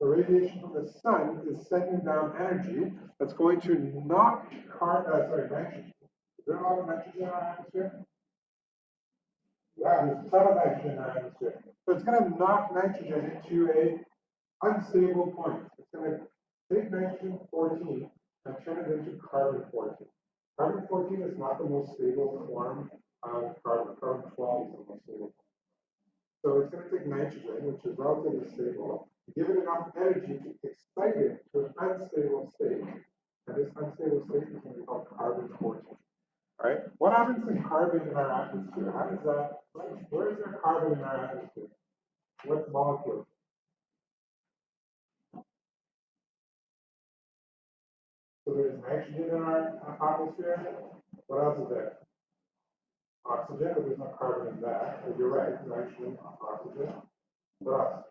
the radiation from the sun is sending down energy that's going to knock nitrogen. Is there a lot of nitrogen in our atmosphere? Yeah, there's a ton of nitrogen in our atmosphere. So it's going to knock nitrogen into a unstable point. It's going to take nitrogen 14 and turn it into carbon 14. Carbon 14 is not the most stable form of carbon. Carbon 12 is the most stable form. So it's going to take nitrogen, which is relatively stable, give it enough energy to excite it to an unstable state. And this unstable state is going to be called carbon 14. All right? What happens to carbon in our atmosphere? How does that, where is there carbon in our atmosphere? What molecule? So there's nitrogen in our atmosphere. What else is there? Oxygen, but there's no carbon in that. But you're right, nitrogen, oxygen. What else?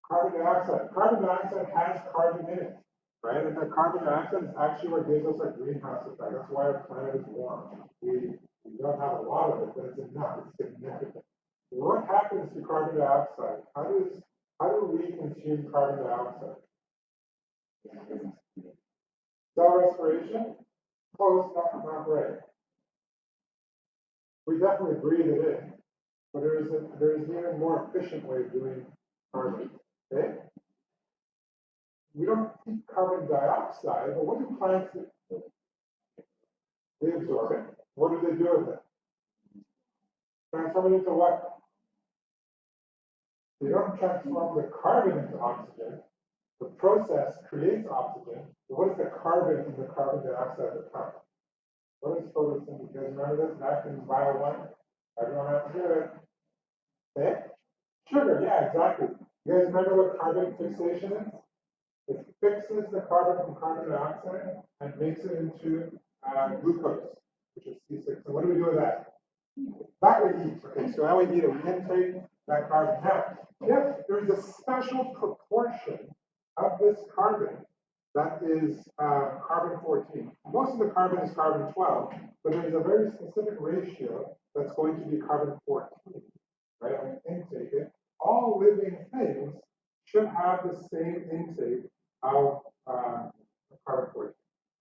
Carbon dioxide. Carbon dioxide has carbon in it, right? And the carbon dioxide is actually what gives us our greenhouse effect. That's why our planet is warm. We don't have a lot of it, but it's enough. It's significant. What happens to carbon dioxide? How do we consume carbon dioxide? Cell respiration? Close, not right. We definitely breathe it in, but there is an even more efficient way of doing carbon. Okay? We don't keep carbon dioxide, but what do plants do? They absorb it. What do they do with it? Transform it into what? They don't transform the carbon into oxygen. The process creates oxygen. But what is the carbon in the carbon dioxide that comes? What is photosynthesis? You guys remember this back in Bio 1? Everyone has to do it. Okay? Sugar, yeah, exactly. You guys remember what carbon fixation is? It fixes the carbon from carbon dioxide and makes it into glucose, which is C6. So what do we do with that? That we eat. Okay, so how we eat it, we intake that carbon. Now, if there's a special proportion of this carbon that is carbon 14, most of the carbon is carbon 12, but there's a very specific ratio that's going to be carbon 14, right? I'm going to intake it. All living things should have the same intake of carbon 14,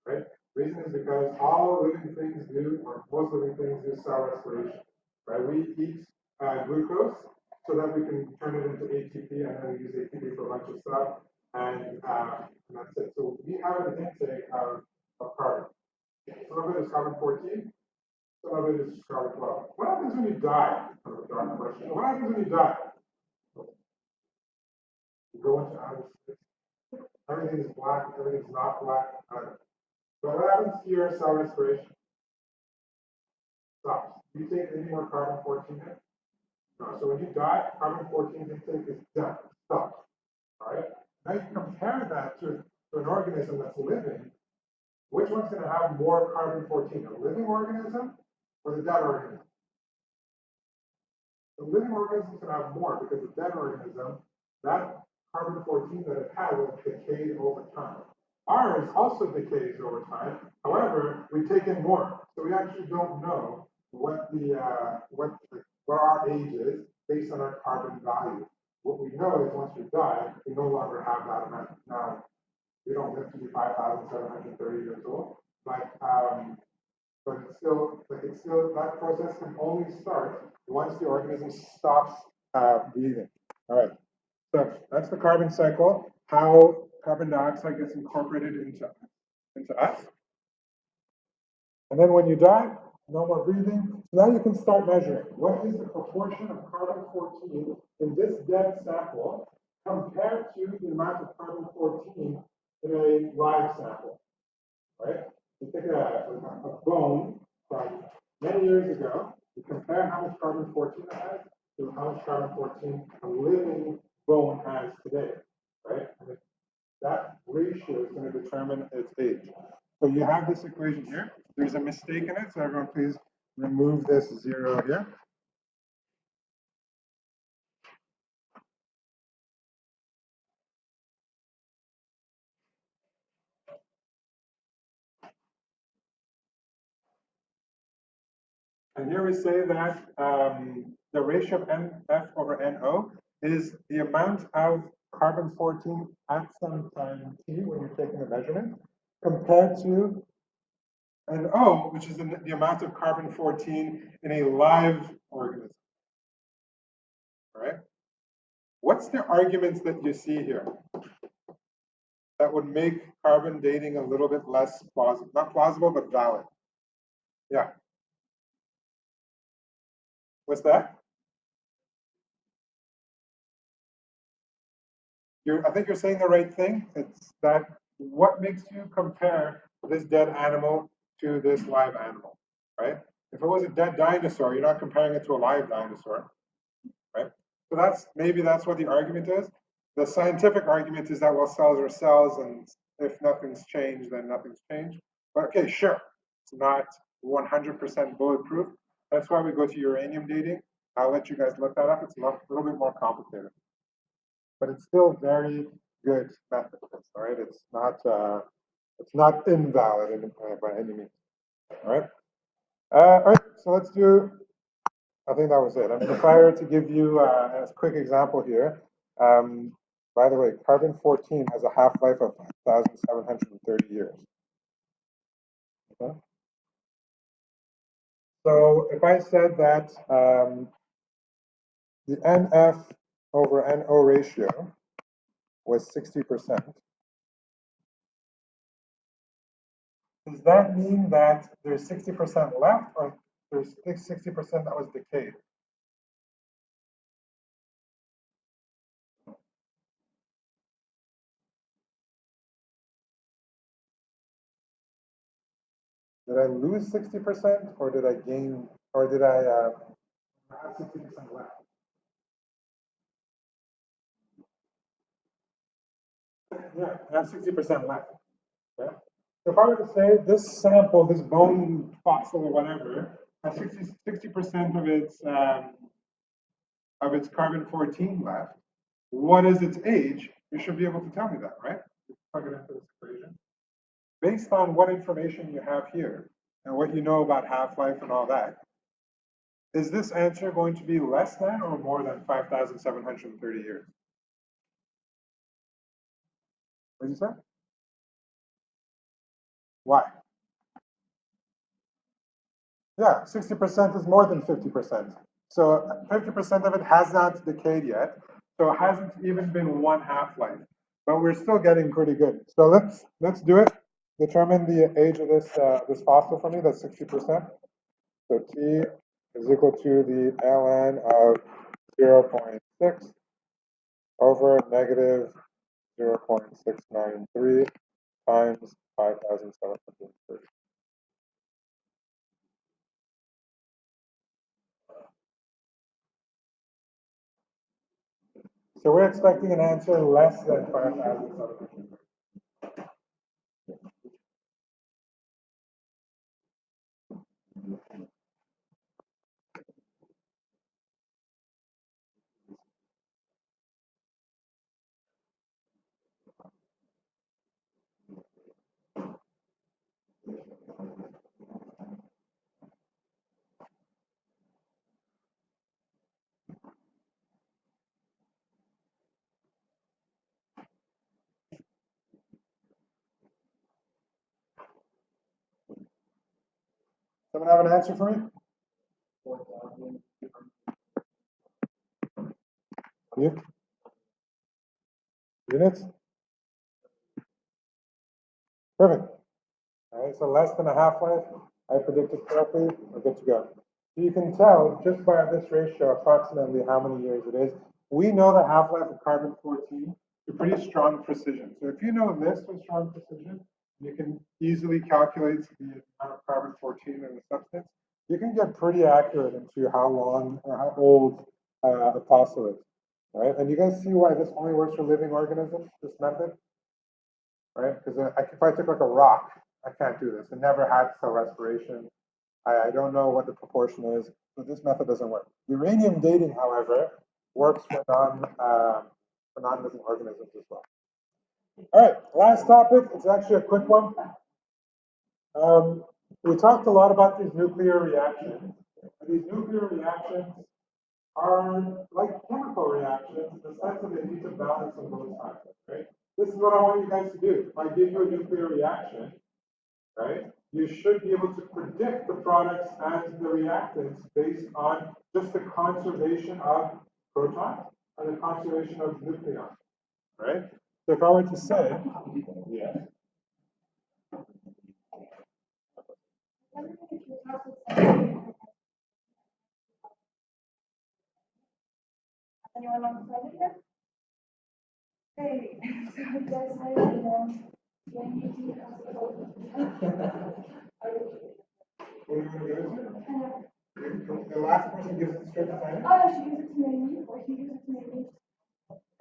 right? Reason is because all living things do, or most living things do cell respiration, right? We eat glucose so that we can turn it into ATP, and then we use ATP for a bunch of stuff, and that's it. So we have an intake of carbon. Some of it is carbon 14, So let me just start with well. What happens when you die? Dark question. What happens when you die? You go into outer space. Everything is black, everything's not black. But what happens to your cell respiration? Stops. Do you take any more carbon 14 in? No. So when you die, carbon 14 intake is done. Stop. All right. Now you compare that to an organism that's living. Which one's going to have more carbon 14? A living organism or the dead organism? The living organism is going to have more because the dead organism, that carbon 14 that it has will decay over time. Ours also decays over time. However, we take in more, so we actually don't know what our age is based on our carbon value. What we know is once we die, we no longer have that amount. Now, we don't live to be 5,730 years old, but it's still that process can only start once the organism stops breathing. All right. So that's the carbon cycle, how carbon dioxide gets incorporated into us. And then when you die, no more breathing. So now you can start measuring. What is the proportion of carbon 14 in this dead sample compared to the amount of carbon 14 in a live sample, right? You take a bone from many years ago, you compare how much carbon 14 it has to how much carbon 14 a living bone has today, right? And that ratio is going to determine its age. So you have this equation here. There's a mistake in it, so everyone please remove this 0 here. And here we say that the ratio of NF over NO is the amount of carbon 14 at some time t when you're taking the measurement compared to NO, which is the amount of carbon 14 in a live organism. All right. What's the arguments that you see here that would make carbon dating a little bit less plausible? Not plausible, but valid. Yeah. What's that? I think you're saying the right thing. It's that what makes you compare this dead animal to this live animal, right? If it was a dead dinosaur, you're not comparing it to a live dinosaur, right? So maybe that's what the argument is. The scientific argument is that, well, cells are cells, and if nothing's changed, then nothing's changed. But okay, sure, it's not 100% bulletproof. That's why we go to uranium dating. I'll let you guys look that up. It's a little bit more complicated, but it's still very good method. All right, it's not invalid by any means. All right. All right. So let's do. I think that was it. I mean, if I were to give you a quick example here, by the way, carbon 14 has a half-life of 5,730 years. Okay. So if I said that the NF over NO ratio was 60%, does that mean that there's 60% left, or there's 60% that was decayed? Did I lose 60%, or did I gain, or did I have 60% left? Yeah, I have 60% left. Yeah. So if I were to say this sample, this bone fossil or whatever, has 60% of its carbon 14 left, what is its age? You should be able to tell me that, right? Plug it into this equation. Based on what information you have here and what you know about half-life and all that, is this answer going to be less than or more than 5,730 years? What did you say? Why? Yeah, 60% is more than 50%. So 50% of it has not decayed yet. So it hasn't even been one half-life, but we're still getting pretty good. So let's do it. Determine the age of this fossil for me. That's 60%. So T is equal to the ln of 0.6 over negative 0.693 times 5,730. So we're expecting an answer less than 5,730. Someone have an answer for me? You? Units? Perfect. All right, so less than a half-life. I predicted correctly. We're good to go. So you can tell just by this ratio approximately how many years it is. We know the half-life of carbon-14 to pretty strong precision. So if you know this with strong precision, you can easily calculate the amount of carbon-14 in the substance. You can get pretty accurate into how long or how old a fossil is. Right? And you guys see why this only works for living organisms, this method? Right? Because if I took like a rock, I can't do this. It never had cell respiration. I don't know what the proportion is, so this method doesn't work. Uranium dating, however, works for non-living organisms as well. All right, last topic. It's actually a quick one. We talked a lot about these nuclear reactions. These nuclear reactions are like chemical reactions in the sense that they need to balance on both sides, right? This is what I want you guys to do. If I give you a nuclear reaction, right, you should be able to predict the products and the reactants based on just the conservation of protons and the conservation of nucleons, right? So if I were to say, yeah. Anyone on the side here? Hey, so you guys had when you do The last person gives it straight to Simon? Oh, she gives it to me, or he gives it to me.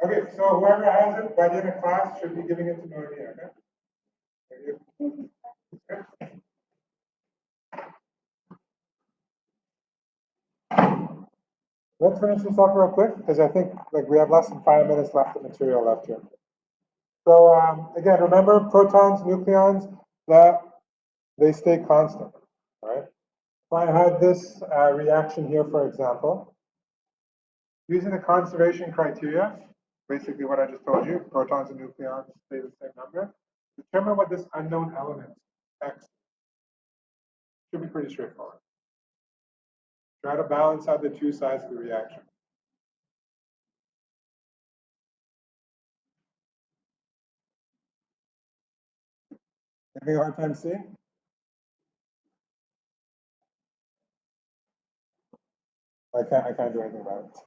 Okay, so whoever has it by the end of class should be giving it to Noemi, okay? Thank you. Okay. Let's finish this up real quick because I think like we have less than 5 minutes left of material left here. So again, remember protons, nucleons, that they stay constant, right? If I had this reaction here, for example, using the conservation criteria, basically what I just told you, protons and nucleons stay the same number, determine what this unknown element, X, should be pretty straightforward. Try to balance out the two sides of the reaction. Having a hard time seeing? I can't do anything about it.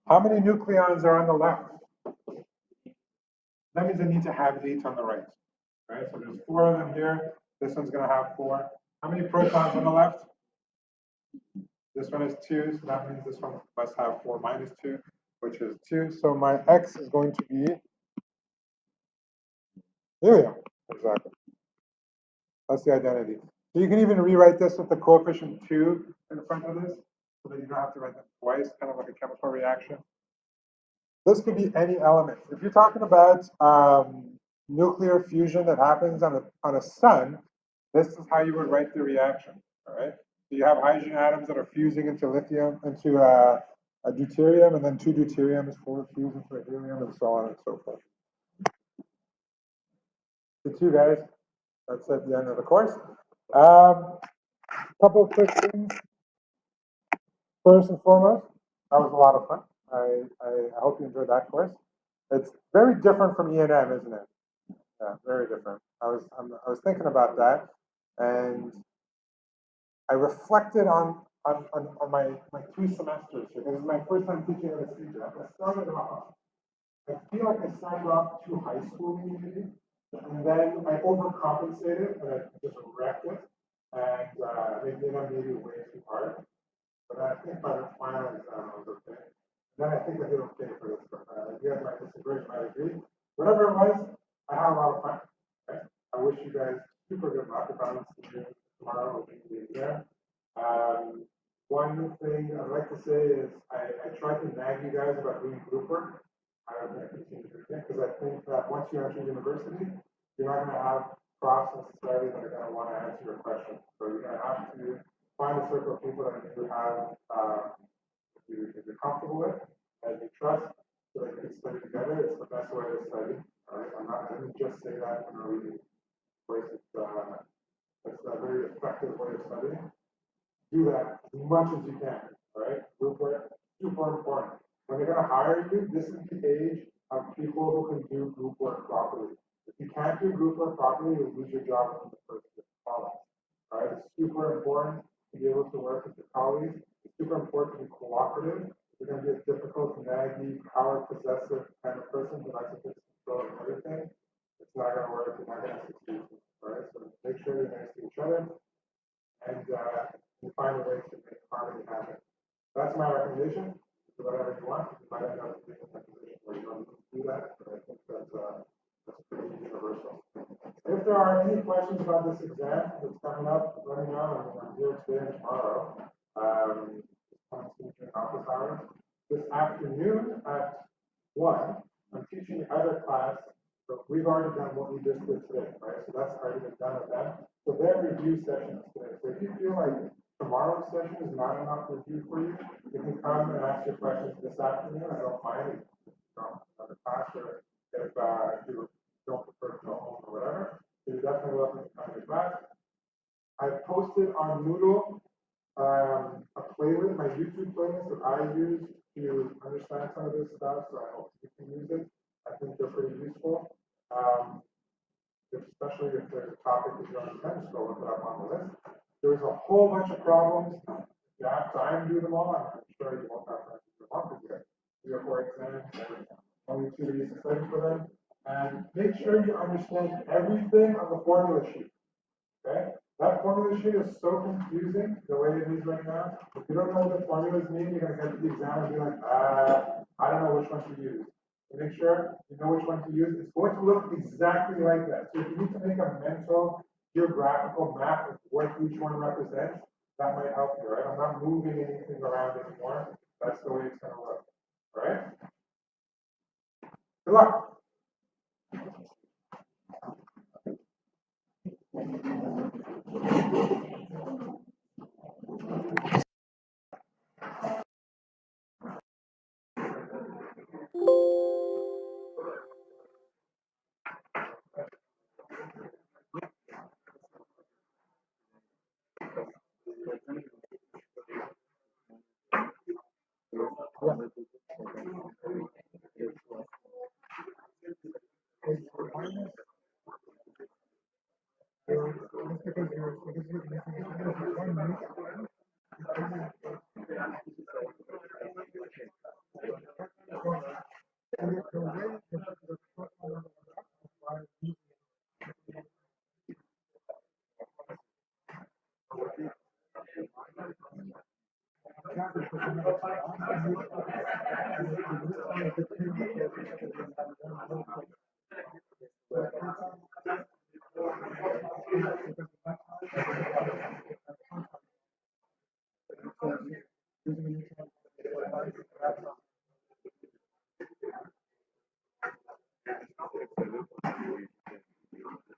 How many nucleons are on the left? That means I need to have 8 on the right. Right? So there's 4 of them here. This one's going to have 4. How many protons on the left? This one is 2, so that means this one must have 4 minus 2, which is 2. So my X is going to be helium. Exactly. That's the identity. So you can even rewrite this with the coefficient 2 in front of this, so that you don't have to write them twice, kind of like a chemical reaction. This could be any element. If you're talking about nuclear fusion that happens on a sun, this is how you would write the reaction. All right. So you have hydrogen atoms that are fusing into lithium, into a deuterium, and then 2 deuteriums fuse into a helium, and so on and so forth. The 2 guys. That's at the end of the course. Couple of quick things. First and foremost, That was a lot of fun. I hope you enjoyed that course. It's very different from E&M, isn't it? Yeah, very different. I was thinking about that, and I reflected on my 2 semesters here. This is my first time teaching at a CJ. I started off. I feel like I started off too high school maybe, and then I overcompensated and I just wrecked it, and maybe I made it way too hard. But I think by the final exam I was okay. Then I think I did okay for this, but you guys might disagree, you might agree. Whatever it was, I had a lot of fun. Okay? I wish you guys super good luck if I don't see you tomorrow or the exam. Um, one thing I'd like to say is I tried to nag you guys about doing group work. I'm going to continue doing it because I think that once you enter university, you're not going to have profs necessarily that are going to want to answer your questions. So you're going to have to find a circle of people that you have, if you're comfortable with and you trust, so that you can study together. It's the best way to study. All right? I didn't just say that for no reason. Of course, it's a very effective way of studying. Do that as much as you can. All right, group work, super important. When they're going to hire you, this is the age of people who can do group work properly. If you can't do group work properly, you'll lose your job in the first college. All right, it's super important to be able to work with your colleagues. It's super important to be cooperative. If you're going to be a difficult, naggy, power possessive kind of person who likes to take control of everything, it's not going to work. You're not going to succeed. All right, so make sure you're nice to each other and you find a way to make harmony happen. That's my recommendation. Do whatever you want. You might end up being in a position where you don't do that, but I think that's pretty universal. If there are any questions about this exam that's coming up, let me know. I'm here today and tomorrow. I'm teaching office hours. This afternoon at 1, I'm teaching the other class. So we've already done what we just did today, right? So that's already been done with them. So their review session is today. So if you feel like tomorrow's session is not enough review for you, you can come and ask your questions this afternoon. I don't mind it. Another class, or if you don't prefer to go home or whatever, so you're definitely welcome to come to class. I posted on Moodle a playlist, my YouTube playlist that I use to understand some of this stuff, so I hope you can use it. I think they're pretty useful. Especially if there's a topic that you don't understand, just go look it up on the list. There's a whole bunch of problems. If you have time to do them all, I'm sure you won't have time to do them all because you have 3 or 4 exams and only 2 days to study for them. And make sure you understand everything on the formula sheet. Okay? That formula sheet is so confusing the way it is right now. If you don't know what the formulas mean, you're going to get to the exam and be like, I don't know which one to use. So make sure you know which one to use. It's going to look exactly like that. So if you need to make a mental geographical map of what each one represents, that might help you, right? I'm not moving anything around anymore. That's the way it's going to look. All right? Good luck.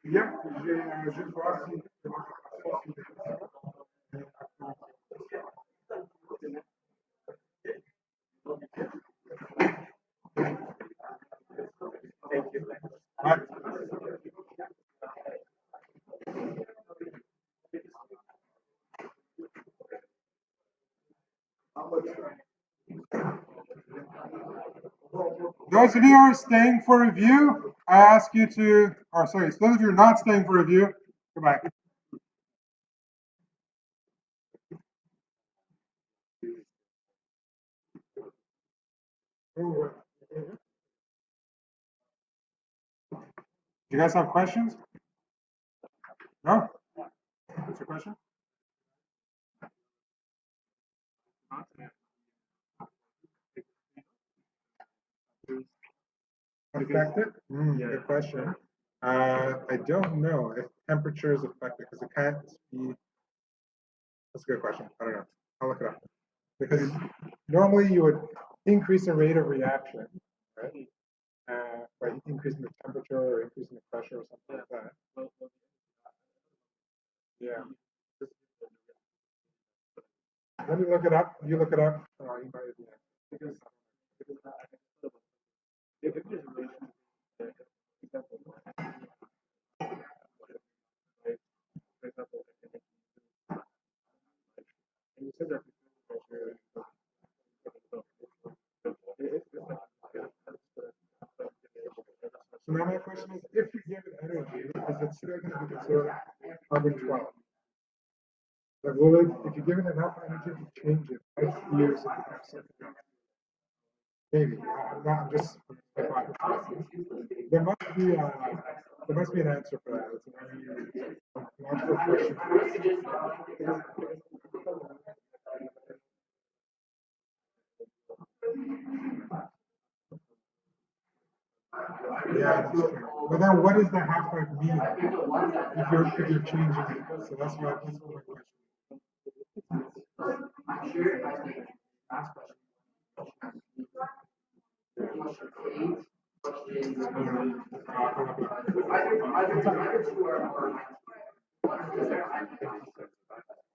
Yeah, je vais voir si Those of you who are staying for review, I ask you to, or sorry, those of you who are not staying for review, goodbye. Do you guys have questions? No? What's your question? Affected? Good question. I don't know if temperature is affected because it can't be. That's a good question. I don't know. I'll look it up. Because normally you would increase the rate of reaction, right? By increasing the temperature or increasing the pressure or something like that. Yeah. Let me look it up. You look it up. Oh, you might, yeah. So now my question is, if you give it energy, is it still going to be considered carbon 12? Like, will it, if you give it enough energy to change it, as years it becomes something else? Maybe. I'm not, I'm just, there must be, there must be an answer for that. It's a very logical question. Yeah, that's true. But then what does the half-life mean if you're changing it? So that's what my question.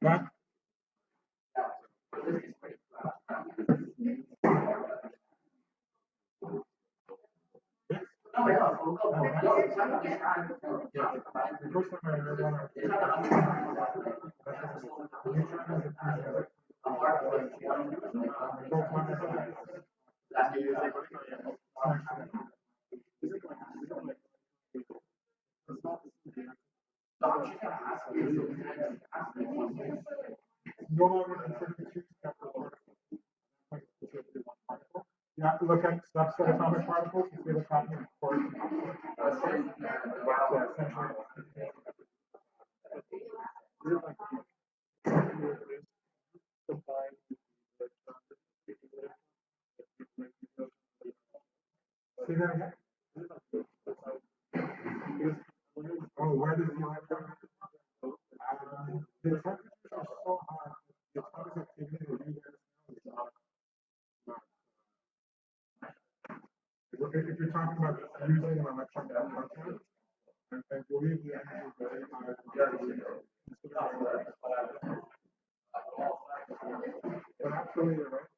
But the first time I heard that, no longer considered two separate particles. You have to look at subset atomic particles to see what's happening in quarks. See that again? Oh, where does the electron? The temperatures are so high. The atomic activity that you guys know is not. If you're talking about using an electron proton, I believe the energy is very high. But absolutely, you're right.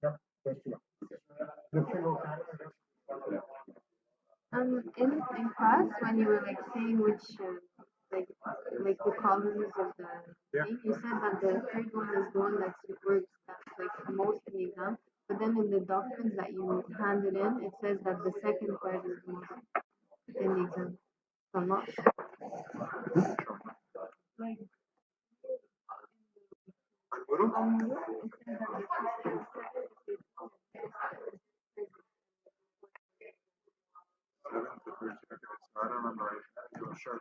Yep, that's true. The single In class, when you were like saying which like the causes of the Yeah. thing, you said that the third one is the one that's like most in the exam. But then in the documents that you handed in, it says that the second part is the most in the exam. So I'm not sure. Like it says that the second is I don't remember. I'm sure.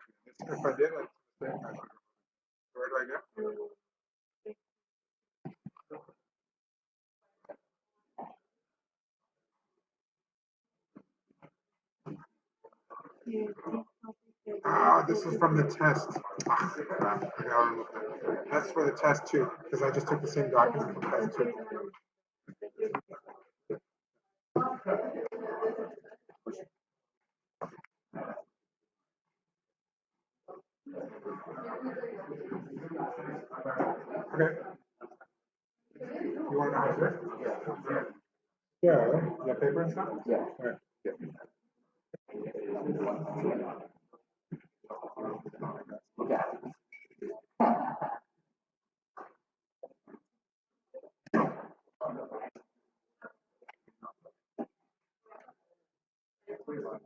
If I did, where do I go? Ah, this is from the test. Ah, crap. I gotta remove that. That's for the test too, because I just took the same document from test two. Okay. You want to know how to do it? Yeah, you have paper and stuff? Yeah. All right. Okay.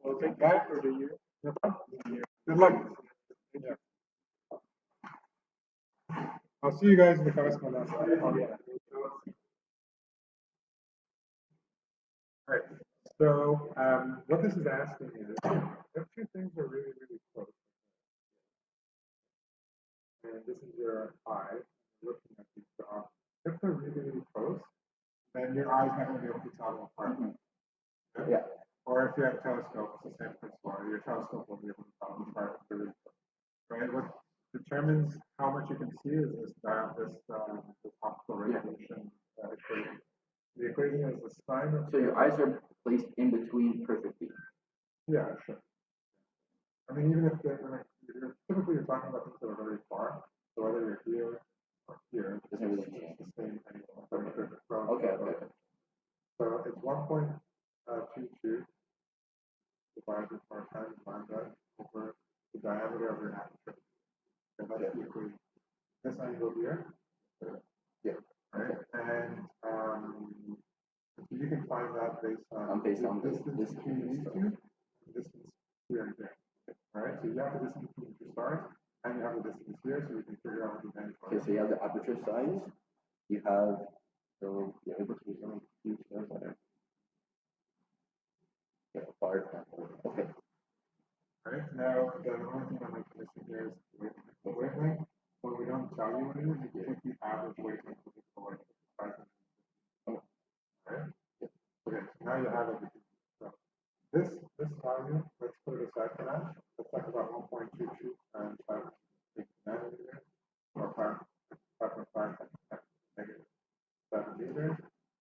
We'll take that or do you? No problem. Good luck. Yeah. I'll see you guys in the correspondence. Alright, so what this is asking is, if two things are really, really close, and this is your eye, looking at these dots, if they're really, really close, then your eye's not going to be able to tell them apart. Okay? Yeah. Or if you have a telescope, it's the same principle. Your telescope will be able to tell them apart if they're really close. Right? What determines how much you can see is this optical radiation equation. The equation is the sine of. So your eyes are placed in between perfectly. Yeah, sure. I mean, even if typically you're talking about things that are very far, so whether you're here or here, it's Doesn't really change. the same angle. Okay. So it's 1.22 divided or times lambda over the diameter of your aperture. And that's the equation. This angle here. Yeah. Right? And you can find that based on Based on the distance this between these two, and distance here and there. Alright, so you have the distance between two stars, and you have the distance here, so you can figure out what the angle Okay, is. so you have the aperture size. You have so you're able to do some huge things there. Yeah, apart. Okay. Right, now the only thing I'm missing here is the wavelength. When we don't tell you what it is, you take the average wavelength of the color. Right? Okay, so now you have everything. So this value, let's put it aside for now. Let's talk about 1.22 times 5 nanometers, or 5.5 negative 7 meters,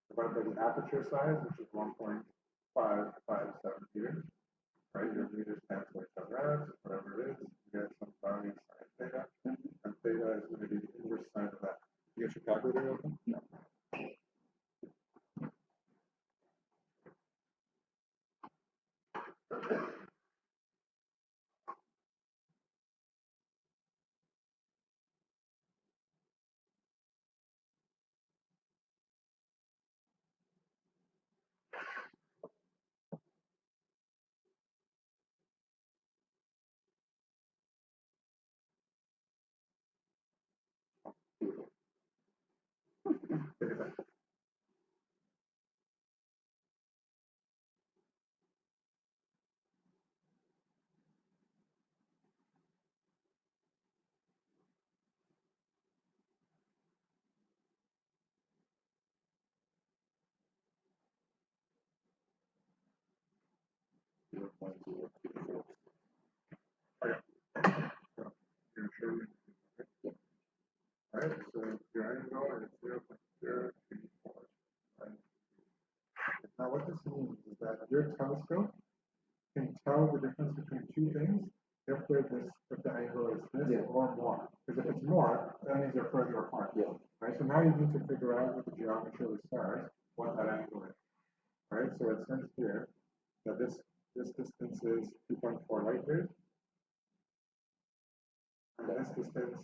divided by the aperture size, which is 1.557 meters. Right, your meters cancel each other out, whatever it is, you get some value sine theta, and theta is going to be the inverse sine of that. You get your calculator open? No. Take it back. Okay. So, I'm going to show you. Alright, so your angle is 0.034. Right? Now what this means is that your telescope can tell the difference between two things if the angle is this or more. Because if it's more, that means they're further apart. Yeah. Right? So now you need to figure out with the geometry of the stars what that angle is. Right? So it says here that this distance is 2.4 light years. And this distance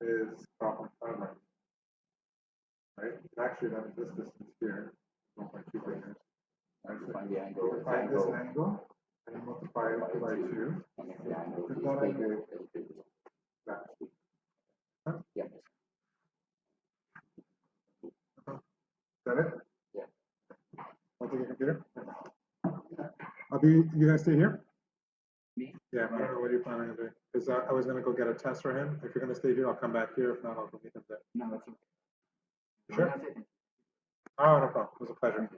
is 12.5 light years. Right? Actually, that means this distance here is 1.2 light years. Right? So Find the angle. you find this angle and you multiply it by 2. And if the angle Is is that bigger, it's bigger. Exactly. Yeah. Is that it? Yeah. Want to take a computer? You gonna stay here? Me? Yeah, I don't know what you're planning to do. Because I was gonna go get a test for him. If you're gonna stay here, I'll come back here. If not, I'll go meet him there. No, that's okay. Sure. That's it. Oh, no problem. It was a pleasure.